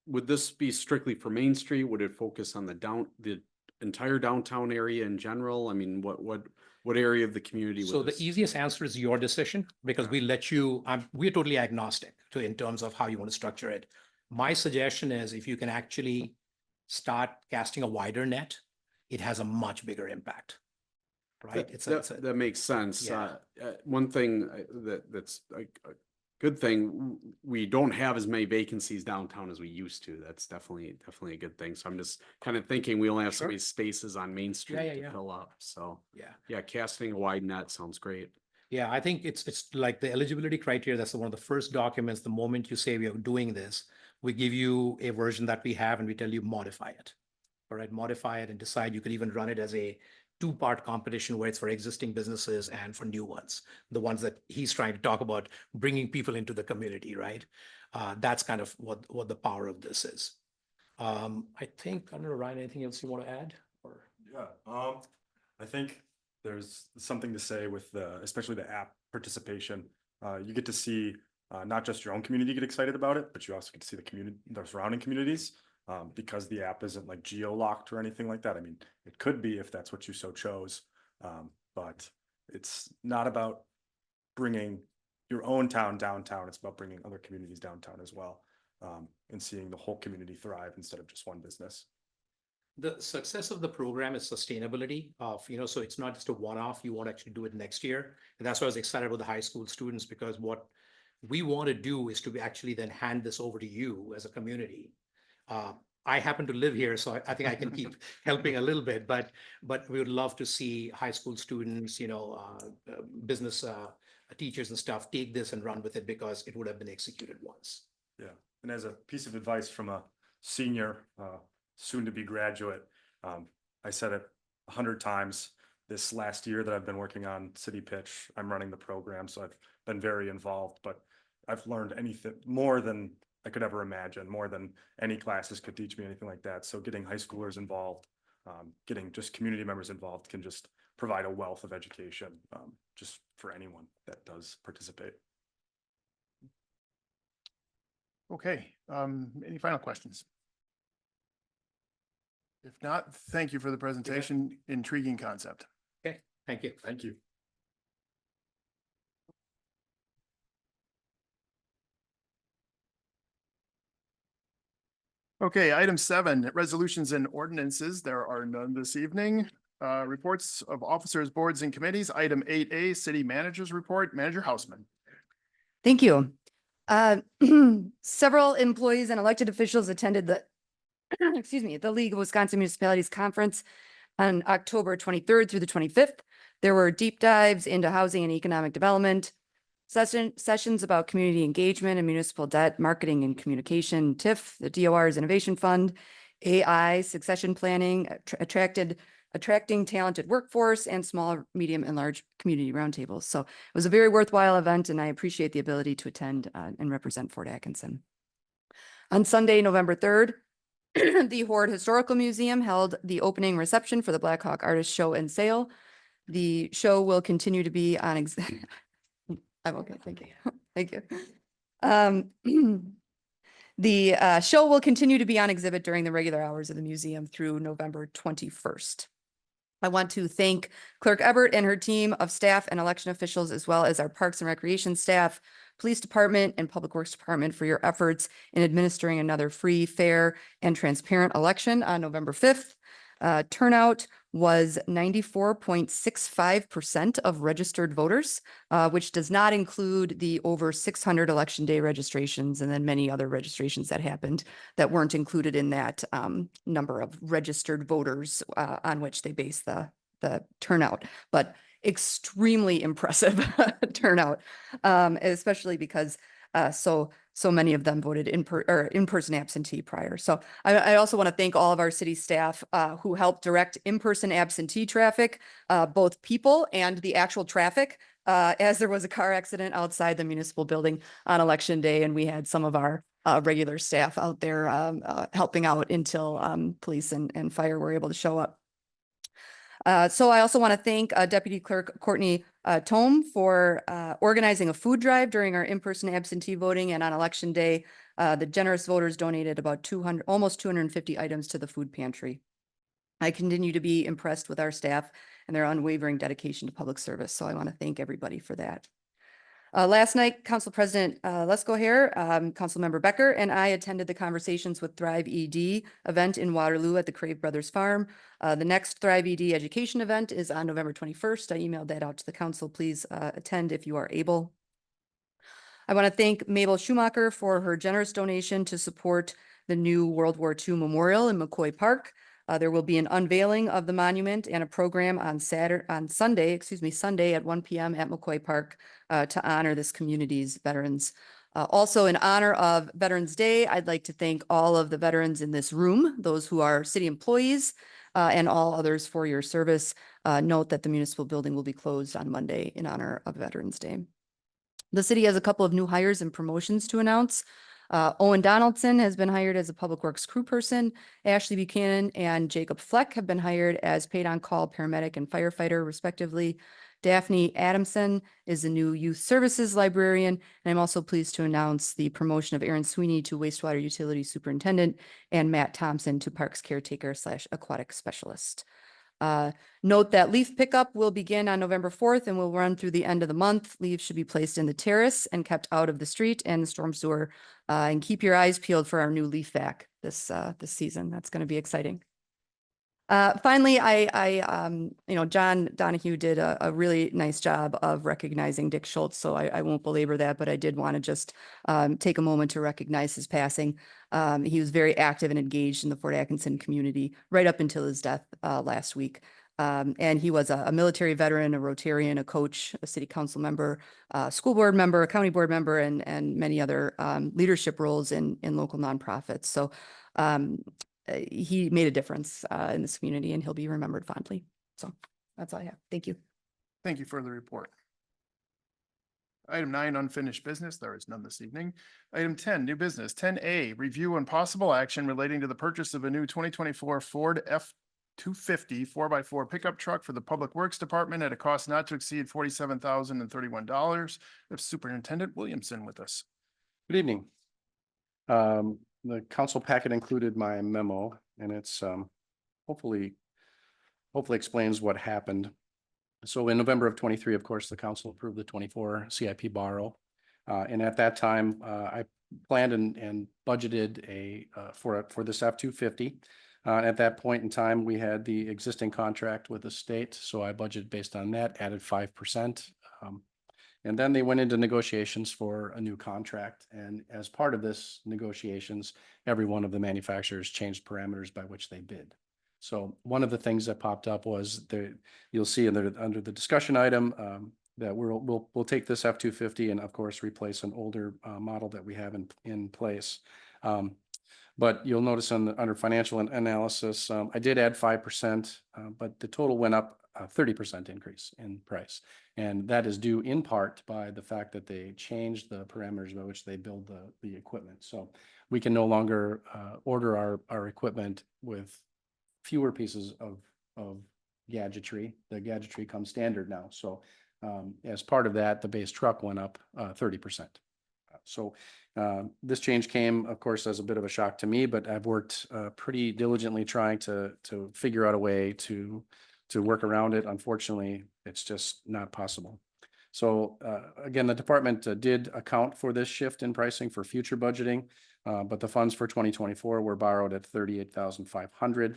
Would this be strictly for Main Street? Would it focus on the entire downtown area in general? I mean, what area of the community So would the this? easiest answer is your decision, because we let you, we're totally agnostic in terms of how you want to structure it. My suggestion is if you can actually start casting a wider net, it has a much bigger impact. Right? That makes sense. Yeah. One thing that's a good thing, we don't have as many vacancies downtown as we used to. That's definitely a good thing. So I'm just kind of thinking we only have so Sure. many spaces on Main Street to yeah. fill up. So Yeah. casting a wide net sounds great. Yeah, I think it's like the eligibility criteria. That's one of the first documents. The moment you say we are doing this, we give you a version that we have and we tell you modify it. All right, modify it and decide. You could even run it as a 2-part competition where it's for existing businesses and for new ones. The ones that he's trying to talk about, bringing people into the community, right? That's kind of what the power of this is. I think, I don't know, Ryan, anything else you want to add? Or Yeah, I think there's something to say with especially the app participation. You get to see not just your own community get excited about it, but you also get to see the surrounding communities, because the app isn't like geo-locked or anything like that. I mean, it could be if that's what you so chose, but it's not about bringing your own town downtown. It's about bringing other communities downtown as well, and seeing the whole community thrive instead of just one business. the success of the program is sustainability of, so it's not just a one-off, you want to actually do it next year. And that's why I was excited about the high school students, because what we want to do is to actually then hand this over to you as a community. I happen to live here, so I think I can keep helping a little bit, but we would love to see high school students, business teachers and stuff take this and run with it, because it would have been executed once. Yeah, and as a piece of advice from a senior, soon to be graduate, I said it 100 times this last year that I've been working on City Pitch. I'm running the program, so I've been very involved, but I've learned anything more than I could ever imagine, more than any classes could teach me, anything like that. So getting high schoolers involved, getting just community members involved can just provide a wealth of education, just for anyone that does participate. Okay, any final questions? If not, thank you for the presentation. Intriguing concept. Okay, thank you. Thank you. Okay, item 7, resolutions and ordinances. There are none this evening. Reports of officers, boards, and committees. Item 8A, city managers report. Manager Houseman. Thank you. Several employees and elected officials attended the, excuse me, the League of Wisconsin Municipalities Conference on October 23rd through the 25th. There were deep dives into housing and economic development, sessions about community engagement and municipal debt, marketing and communication, TIF, the DOR's Innovation Fund, AI, succession planning, attracting talented workforce, and small, medium, and large community roundtables. So it was a very worthwhile event, and I appreciate the ability to attend and represent Fort Atkinson. On Sunday, November 3rd, the Horde Historical Museum held the opening reception for the Black Hawk Artist Show and Sale. The show will continue to be on. I'm okay, thank you. Thank you. The show will continue to be on exhibit during the regular hours of the museum through November 21st. I want to thank Clerk Ebert and her team of staff and election officials, as well as our Parks and Recreation staff, Police Department, and Public Works Department for your efforts in administering another free, fair, and transparent election on November 5th. Turnout was 94.65% of registered voters, which does not include the over 600 election day registrations and then many other registrations that happened that weren't included in that number of registered voters on which they base the turnout. But extremely impressive turnout, especially because so many of them voted in-person absentee prior. So I also want to thank all of our city staff who helped direct in-person absentee traffic, both people and the actual traffic, as there was a car accident outside the municipal building on election day, and we had some of our regular staff out there helping out until police and fire were able to show up. So I also want to thank Deputy Clerk Courtney Tome for organizing a food drive during our in-person absentee voting, and on election day, the generous voters donated about almost 250 items to the food pantry. I continue to be impressed with our staff and their unwavering dedication to public service, so I want to thank everybody for that. Last night, Council President Lesko here, Councilmember Becker, and I attended the Conversations with Thrive ED event in Waterloo at the Crave Brothers Farm. The next Thrive ED education event is on November 21st. I emailed that out to the council. Please attend if you are able. I want to thank Mabel Schumacher for her generous donation to support the new World War II Memorial in McCoy Park. There will be an unveiling of the monument and a program on Sunday at 1 p.m. at McCoy Park to honor this community's veterans. Also, in honor of Veterans Day, I'd like to thank all of the veterans in this room, those who are city employees, and all others for your service. Note that the municipal building will be closed on Monday in honor of Veterans Day. The city has a couple of new hires and promotions to announce. Owen Donaldson has been hired as a Public Works crew person. Ashley Buchanan and Jacob Fleck have been hired as paid-on-call paramedic and firefighter, respectively. Daphne Adamson is the new youth services librarian. And I'm also pleased to announce the promotion of Aaron Sweeney to wastewater utility superintendent and Matt Thompson to parks caretaker / aquatic specialist. Note that leaf pickup will begin on November 4th and will run through the end of the month. Leaves should be placed in the terrace and kept out of the street and the storm sewer. And keep your eyes peeled for our new leaf vac this season. That's going to be exciting. Finally, John Donahue did a really nice job of recognizing Dick Schultz, so I won't belabor that, but I did want to just take a moment to recognize his passing. He was very active and engaged in the Fort Atkinson community right up until his death last week. And he was a military veteran, a Rotarian, a coach, a city council member, a school board member, a county board member, and many other leadership roles in local nonprofits. So he made a difference in this community, and he'll be remembered fondly. So that's all I have. Thank you. Thank you for the report. Item 9, unfinished business. There is none this evening. Item 10, new business. 10A, review and possible action relating to the purchase of a new 2024 Ford F-250 4x4 pickup truck for the Public Works Department at a cost not to exceed $47,031. We have Superintendent Williamson with us. Good evening. The council packet included my memo, and it's hopefully explains what happened. So in November of 23, of course, the council approved the 24 CIP borrow. And at that time, I planned and budgeted for this F-250. At that point in time, we had the existing contract with the state, so I budgeted based on that, added 5%. And then they went into negotiations for a new contract. And as part of this negotiations, every one of the manufacturers changed parameters by which they bid. So one of the things that popped up was you'll see under the discussion item that we'll take this F-250 and of course replace an older model that we have in place. But you'll notice under financial analysis, I did add 5%, but the total went up 30% increase in price. And that is due in part by the fact that they changed the parameters by which they build the equipment. So we can no longer order our equipment with fewer pieces of gadgetry. The gadgetry comes standard now. So as part of that, the base truck went up 30%. So this change came, of course, as a bit of a shock to me, but I've worked pretty diligently trying to figure out a way to work around it. Unfortunately, it's just not possible. So again, the department did account for this shift in pricing for future budgeting, but the funds for 2024 were borrowed at $38,500.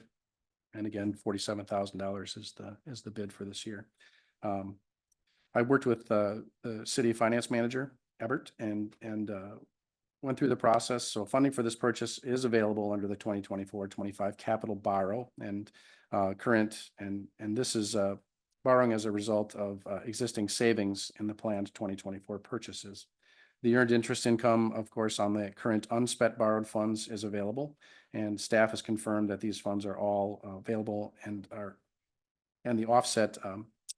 And again, $47,000 is the bid for this year. I worked with the city finance manager, Ebert, and went through the process. So funding for this purchase is available under the 2024-25 capital borrow and current, and this is borrowing as a result of existing savings in the planned 2024 purchases. The earned interest income, of course, on the current unspent borrowed funds is available, and staff has confirmed that these funds are all available and the offset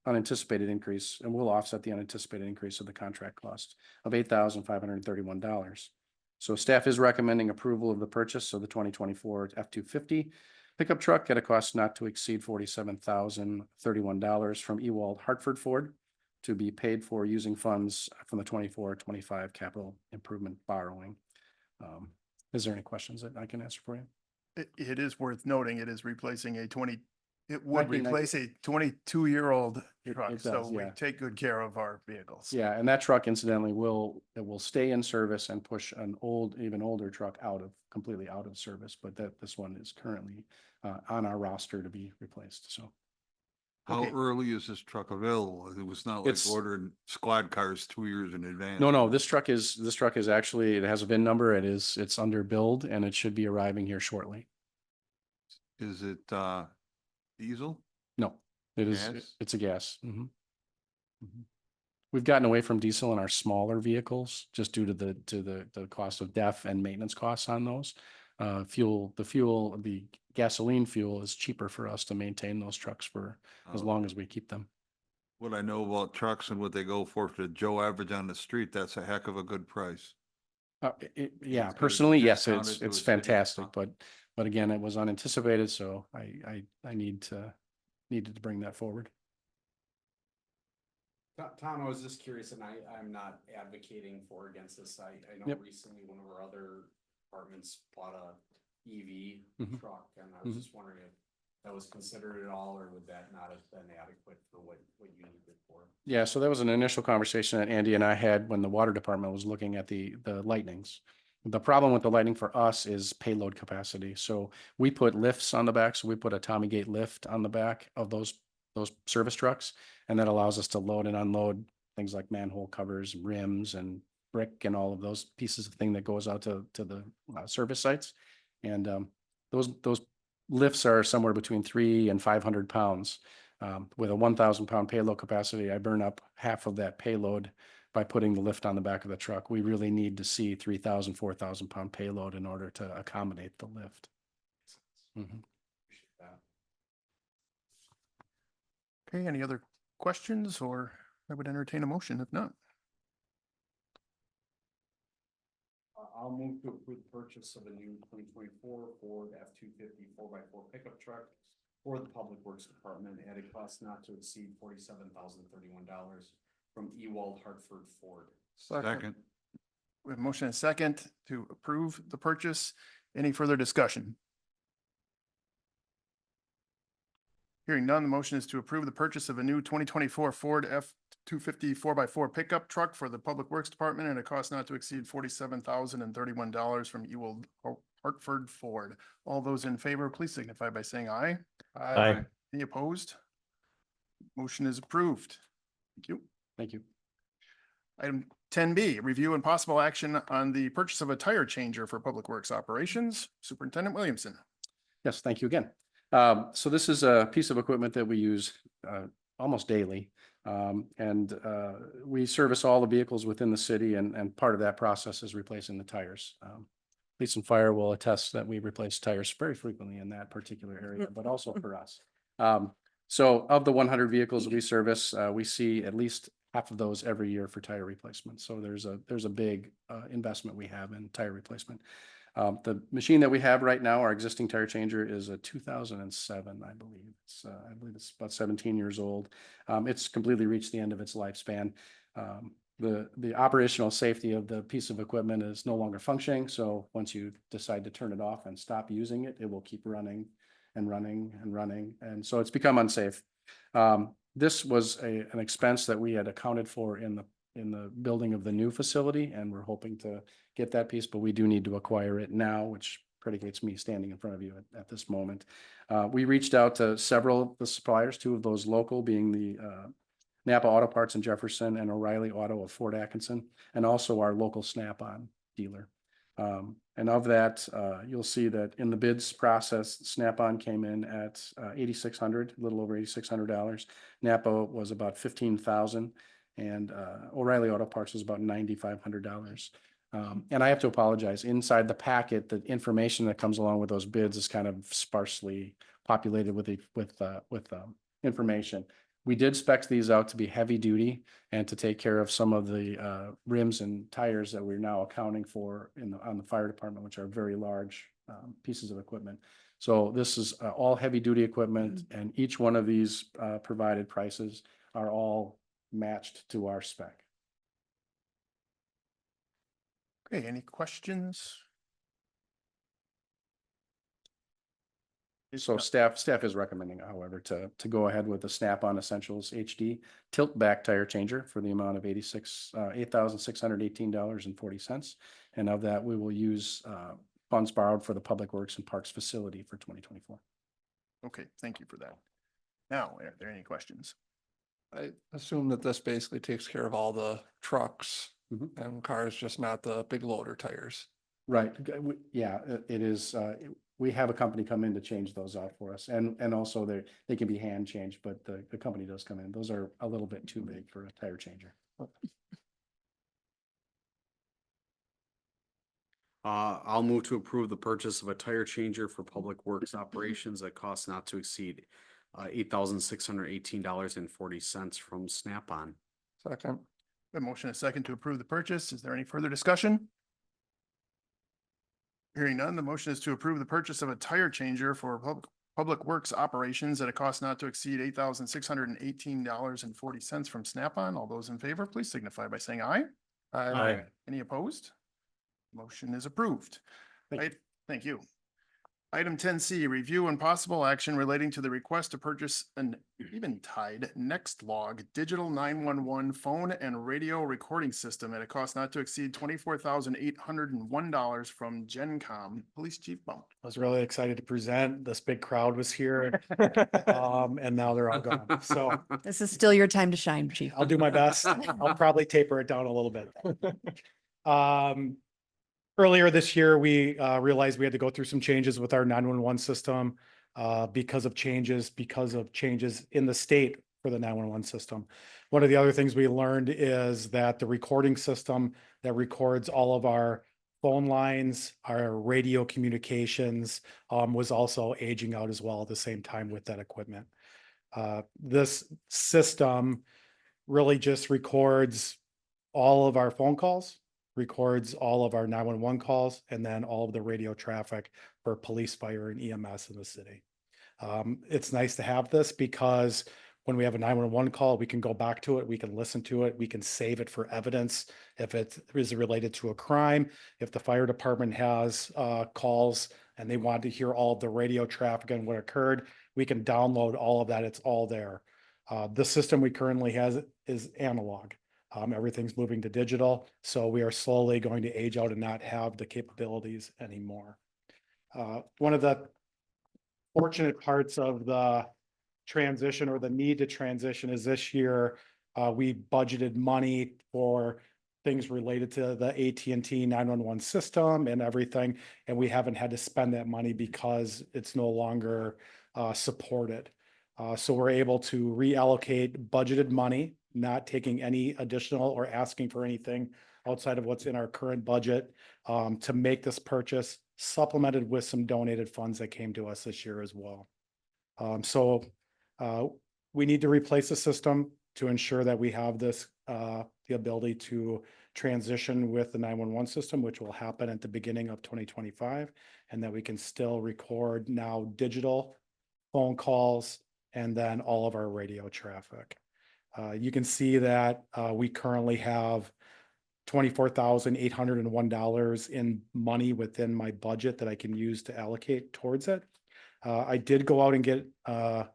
unanticipated increase and will offset the unanticipated increase of the contract cost of $8,531. So staff is recommending approval of the purchase of the 2024 F-250 pickup truck at a cost not to exceed $47,031 from Ewald Hartford Ford to be paid for using funds from the 24-25 capital improvement borrowing. Is there any questions that I can answer for you? It is worth noting, it is replacing it would 1990 replace a 22-year-old It truck. does, So we yeah. take good care of our vehicles. Yeah, and that truck incidentally will stay in service and push an even older truck completely out of service, but this one is currently on our roster to be replaced, so. How Okay. early is this truck available? It was not like It's- ordering squad cars 2 years in advance. No, this truck is actually, it has a VIN number, it's under build and it should be arriving here shortly. Is it diesel? No, it is, Gas? it's a gas. Mhm. Mhm. We've gotten away from diesel in our smaller vehicles just due to the cost of DEF and maintenance costs on those. The gasoline fuel is cheaper for us to maintain those trucks for as Oh. long as we keep them. What I know about trucks and what they go for the Joe average on the street, that's a heck of a good price. Yeah, It's personally, yes, discounted to it's a city, fantastic, huh? but again, it was unanticipated, so I needed to bring that forward. Tom, I was just curious, and I'm not advocating for or against this. I know Yep. recently one of our other departments bought a EV Mhm. truck, and I was Mhm. just wondering if that was considered at all, or would that not have been adequate for what you needed it for? Yeah, so that was an initial conversation that Andy and I had when the water department was looking at the lightnings. The problem with the lighting for us is payload capacity. So we put lifts on the back. So we put a Tommy Gate lift on the back of those service trucks. And that allows us to load and unload things like manhole covers, rims and brick and all of those pieces of thing that goes out to the service sites. And those lifts are somewhere between 300 and 500 pounds. With a 1,000 pound payload capacity, I burn up half of that payload by putting the lift on the back of the truck. We really need to see 3,000, 4,000 pound payload in order to accommodate the lift. Mhm. Appreciate that. Okay, any other questions, or I would entertain a motion if not. I'll move to approve the purchase of a new 2024 Ford F-250 4x4 pickup truck for the Public Works Department at a cost not to exceed $47,031 from Ewald Hartford Ford. Second, We have a motion and a second to approve the purchase. Any further discussion? Hearing none, the motion is to approve the purchase of a new 2024 Ford F-250 4x4 pickup truck for the Public Works Department at a cost not to exceed $47,031 from Ewell Hartford Ford. All those in favor, please signify by saying aye. Aye. Any opposed? Motion is approved. Thank you. Thank you. Item 10B, review and possible action on the purchase of a tire changer for Public Works operations. Superintendent Williamson. Yes, thank you again. So this is a piece of equipment that we use almost daily. We service all the vehicles within the city, and part of that process is replacing the tires. Police and fire will attest that we replace tires very frequently in that particular area, but also for us. So of the 100 vehicles we service, we see at least half of those every year for tire replacement. So there's a big investment we have in tire replacement. The machine that we have right now, our existing tire changer, is a 2007, I believe. I believe it's about 17 years old. It's completely reached the end of its lifespan. The operational safety of the piece of equipment is no longer functioning. So once you decide to turn it off and stop using it, it will keep running and running and running. And so it's become unsafe. This was an expense that we had accounted for in the building of the new facility, and we're hoping to get that piece, but we do need to acquire it now, which predicates me standing in front of you at this moment. We reached out to several of the suppliers, two of those local being the Napa Auto Parts in Jefferson and O'Reilly Auto of Fort Atkinson, and also our local Snap-on dealer. And of that, you'll see that in the bids process, Snap-on came in at $8,600, a little over $8,600. Napa was about $15,000, and O'Reilly Auto Parts was about $9,500. And I have to apologize. Inside the packet, the information that comes along with those bids is kind of sparsely populated with information. We did spec these out to be heavy duty and to take care of some of the rims and tires that we're now accounting for on the fire department, which are very large pieces of equipment. So this is all heavy duty equipment, and each one of these provided prices are all matched to our spec. Okay, any questions? So staff is recommending, however, to go ahead with the Snap-on Essentials HD tilt back tire changer for the amount of $8,618.40. And of that, we will use funds borrowed for the Public Works and Parks facility for 2024. Okay, thank you for that. Now, are there any questions? I assume that this basically takes care of all the trucks and cars, just not the big loader tires. Right. Yeah, it is. We have a company come in to change those out for us, and also they can be hand changed, but the company does come in. Those are a little bit too big for a tire changer. I'll move to approve the purchase of a tire changer for Public Works operations at cost not to exceed $8,618.40 from Snap-on. Second. A motion and a second to approve the purchase. Is there any further discussion? Hearing none, the motion is to approve the purchase of a tire changer for Public Works operations at a cost not to exceed $8,618.40 from Snap-on. All those in favor, please signify by saying aye. Aye. Any opposed? Motion is approved. Thank you. Item 10C, review and possible action relating to the request to purchase an Eventide Nextlog digital 911 phone and radio recording system at a cost not to exceed $24,801 from GenCom. Police Chief Bump. I was really excited to present. This big crowd was here. And now they're all gone. So This is still your time to shine, Chief. I'll do my best. I'll probably taper it down a little bit. Earlier this year, we realized we had to go through some changes with our 911 system because of changes in the state for the 911 system. One of the other things we learned is that the recording system that records all of our phone lines, our radio communications, was also aging out as well at the same time with that equipment. This system really just records all of our phone calls, records all of our 911 calls, and then all of the radio traffic for police, fire, and EMS in the city. It's nice to have this because when we have a 911 call, we can go back to it, we can listen to it, we can save it for evidence if it is related to a crime. If the fire department has calls and they want to hear all the radio traffic and what occurred, we can download all of that. It's all there. The system we currently has is analog. Everything's moving to digital, so we are slowly going to age out and not have the capabilities anymore. One of the fortunate parts of the transition or the need to transition is this year, we budgeted money for things related to the AT&T 911 system and everything, and we haven't had to spend that money because it's no longer supported. So we're able to reallocate budgeted money, not taking any additional or asking for anything outside of what's in our current budget, to make this purchase, supplemented with some donated funds that came to us this year as well. So we need to replace the system to ensure that we have this, the ability to transition with the 911 system, which will happen at the beginning of 2025, and that we can still record now digital phone calls and then all of our radio traffic. You can see that we currently have $24,801 in money within my budget that I can use to allocate towards it. I did go out and get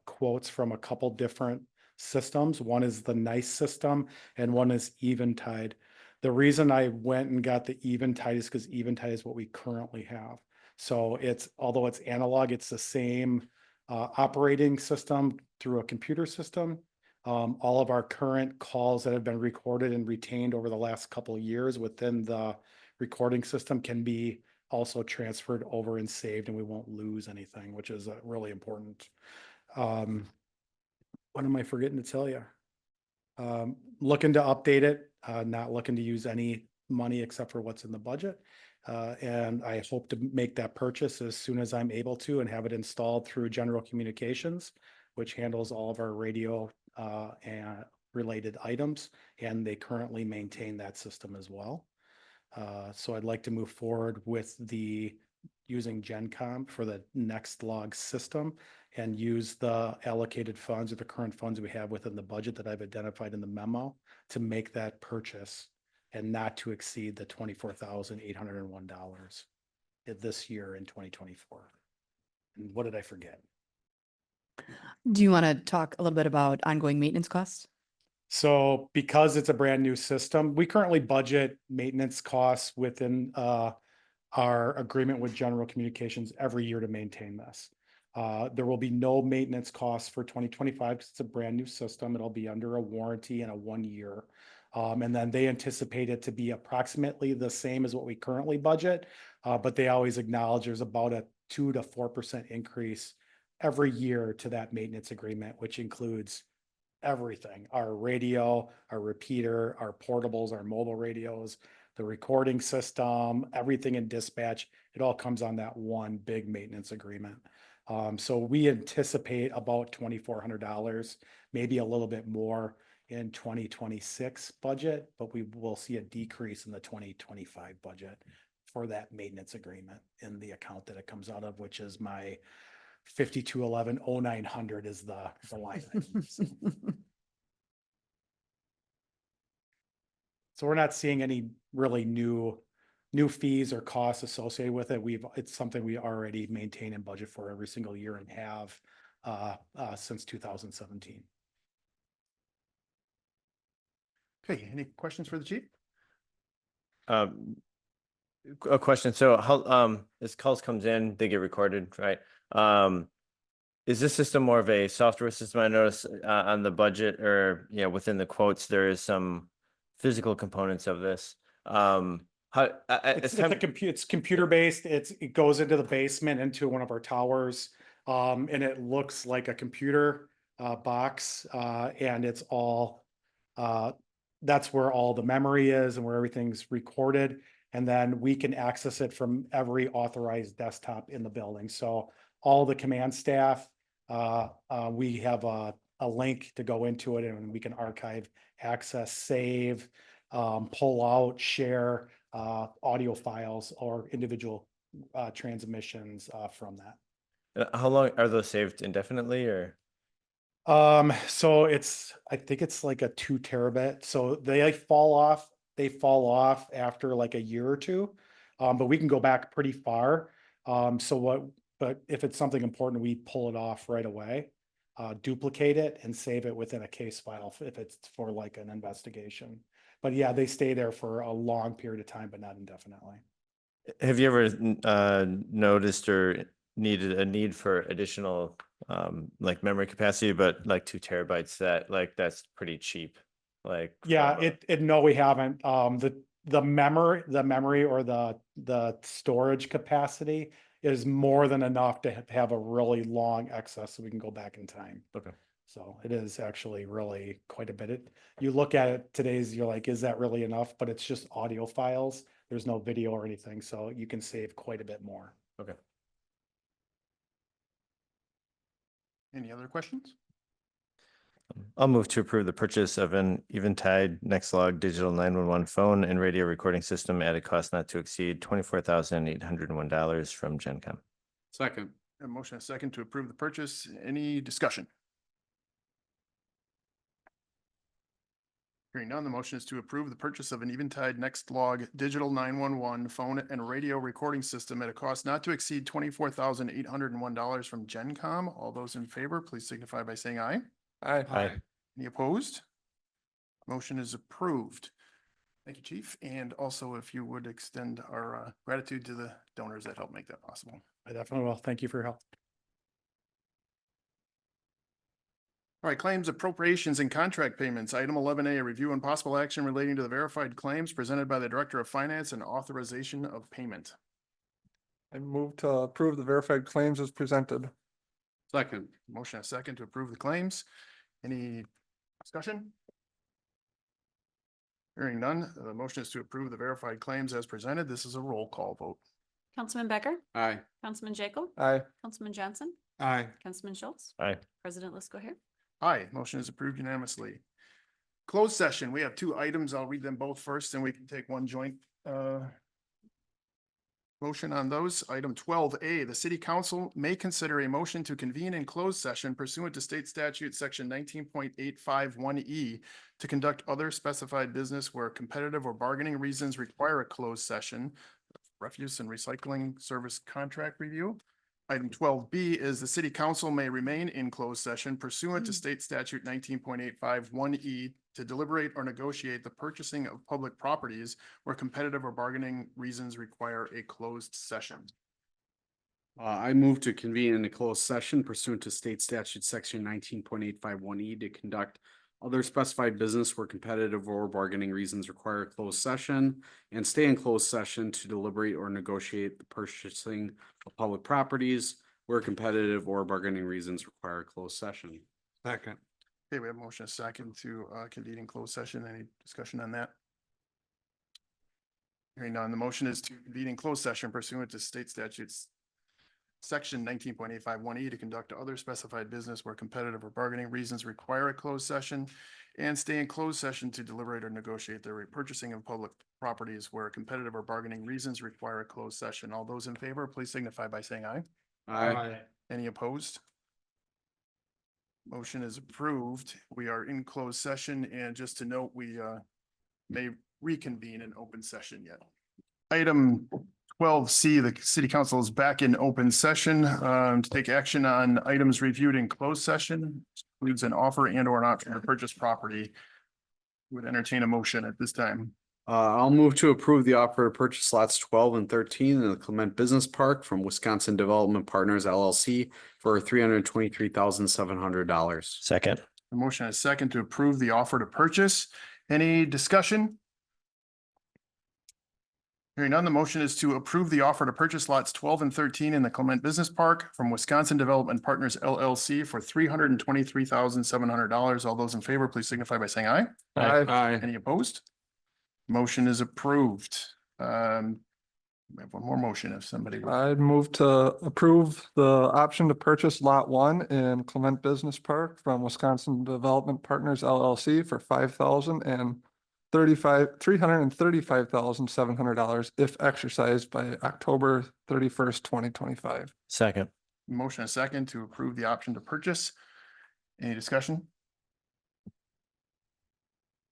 quotes from a couple different systems. One is the NICE system and one is Eventide. The reason I went and got the Eventide is because Eventide is what we currently have. So it's, although it's analog, it's the same operating system through a computer system. All of our current calls that have been recorded and retained over the last couple of years within the recording system can be also transferred over and saved, and we won't lose anything, which is really important. What am I forgetting to tell you? Looking to update it, not looking to use any money except for what's in the budget. And I hope to make that purchase as soon as I'm able to and have it installed through General Communications, which handles all of our radio and related items, and they currently maintain that system as well. So I'd like to move forward with using GenCom for the next log system and use the allocated funds or the current funds we have within the budget that I've identified in the memo to make that purchase and not to exceed the $24,801 this year in 2024. And what did I forget? Do you want to talk a little bit about ongoing maintenance costs? So because it's a brand new system, we currently budget maintenance costs within our agreement with General Communications every year to maintain this. There will be no maintenance costs for 2025 because it's a brand new system. It'll be under a warranty and a 1 year. And then they anticipate it to be approximately the same as what we currently budget. But they always acknowledge there's about a 2 to 4% increase every year to that maintenance agreement, which includes everything: our radio, our repeater, our portables, our mobile radios, the recording system, everything in dispatch. It all comes on that one big maintenance agreement. So we anticipate about $2,400, maybe a little bit more in 2026 budget, but we will see a decrease in the 2025 budget for that maintenance agreement in the account that it comes out of, which is my 5211-0900 is the line item. So we're not seeing any really new fees or costs associated with it. It's something we already maintain and budget for every single year and have since 2017. Okay, any questions for the chief? A question. So how, as calls comes in, they get recorded, right? Is this system more of a software system? I noticed on the budget or, within the quotes, there is some physical components of this. It's computer based. It goes into the basement into one of our towers, and it looks like a computer box, and it's all that's where all the memory is and where everything's recorded. And then we can access it from every authorized desktop in the building. So all the command staff, we have a link to go into it, and we can archive, access, save, pull out, share audio files or individual transmissions from that. How long are those saved indefinitely or? So I think it's like a 2 terabit, so they fall off after like a year or two. But we can go back pretty far. But if it's something important, we pull it off right away. Duplicate it and save it within a case file if it's for like an investigation. But yeah, they stay there for a long period of time, but not indefinitely. Have you ever noticed or needed a need for additional like memory capacity, but like 2 terabytes that's pretty cheap. Like Yeah, from, no, we haven't. The memory or the storage capacity is more than enough to have a really long excess so we can go back in time. Okay. So it is actually really quite a bit. You look at it today's, you're like, is that really enough? But it's just audio files. There's no video or anything, so you can save quite a bit more. Okay. Any other questions? I'll move to approve the purchase of an Eventide Nextlog digital 911 phone and radio recording system at a cost not to exceed $24,801 from GenCom. Second. A motion and a second to approve the purchase. Any discussion? Hearing none, the motion is to approve the purchase of an Eventide Nextlog digital 911 phone and radio recording system at a cost not to exceed $24,801 from GenCom. All those in favor, please signify by saying aye. Aye. Any opposed? Motion is approved. Thank you, Chief. And also if you would extend our gratitude to the donors that helped make that possible. I definitely will. Thank you for your help. All right, claims, appropriations, and contract payments. Item 11A, a review and possible action relating to the verified claims presented by the Director of Finance and authorization of payment. I move to approve the verified claims as presented. Second. Motion and a second to approve the claims. Any discussion? Hearing none, the motion is to approve the verified claims as presented. This is a roll call vote. Councilman Becker, Aye. Councilman Jekyll, Aye. Councilman Johnson, Aye. Councilman Schultz, Aye. President Lisco here. Aye, motion is approved unanimously. Closed session, we have two items. I'll read them both first, and we can take one joint motion on those. Item 12A, the city council may consider a motion to convene in closed session pursuant to state statute section 19.851E to conduct other specified business where competitive or bargaining reasons require a closed session. Refuse and recycling service contract review. Item 12B is the city council may remain in closed session pursuant to state statute 19.851E to deliberate or negotiate the purchasing of public properties where competitive or bargaining reasons require a closed session. I move to convene in a closed session pursuant to state statute section 19.851E to conduct other specified business where competitive or bargaining reasons require a closed session and stay in closed session to deliberate or negotiate the purchasing of public properties where competitive or bargaining reasons require a closed session. Second. Okay, we have a motion and a second to convene in closed session. Any discussion on that? Hearing none, the motion is to convene in closed session pursuant to state statutes section 19.851E to conduct other specified business where competitive or bargaining reasons require a closed session and stay in closed session to deliberate or negotiate the repurchasing of public properties where competitive or bargaining reasons require a closed session. All those in favor, please signify by saying aye. Aye. Any opposed? Motion is approved. We are in closed session, and just to note, we may reconvene in open session yet. Item 12C, the city council is back in open session to take action on items reviewed in closed session. Includes an offer and or an option to purchase property. Would entertain a motion at this time. I'll move to approve the offer to purchase lots 12 and 13 in the Clement Business Park from Wisconsin Development Partners LLC for $323,700. Second. A motion and a second to approve the offer to purchase. Any discussion? Hearing none, the motion is to approve the offer to purchase lots 12 and 13 in the Clement Business Park from Wisconsin Development Partners LLC for $323,700. All those in favor, please signify by saying aye. Aye. Any opposed? Motion is approved. We have one more motion if somebody would. I'd move to approve the option to purchase lot 1 in Clement Business Park from Wisconsin Development Partners LLC for $335,700 if exercised by October 31st, 2025. Second. Motion a second to approve the option to purchase. Any discussion?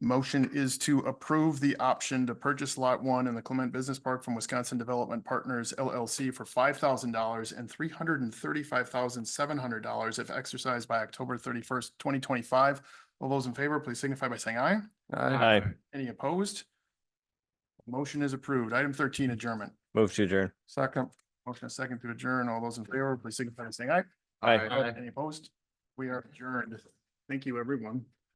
Motion is to approve the option to purchase Lot 1 in the Clement Business Park from Wisconsin Development Partners LLC for $5,000 and $335,700 if exercised by October 31st, 2025. All those in favor, please signify by saying aye. Aye. Any opposed? Motion is approved. Item 13, adjournment. Move to adjourn. Second. Motion is second to adjourn. All those in favor, please signify by saying aye. Aye. Any opposed? We are adjourned. Thank you, everyone.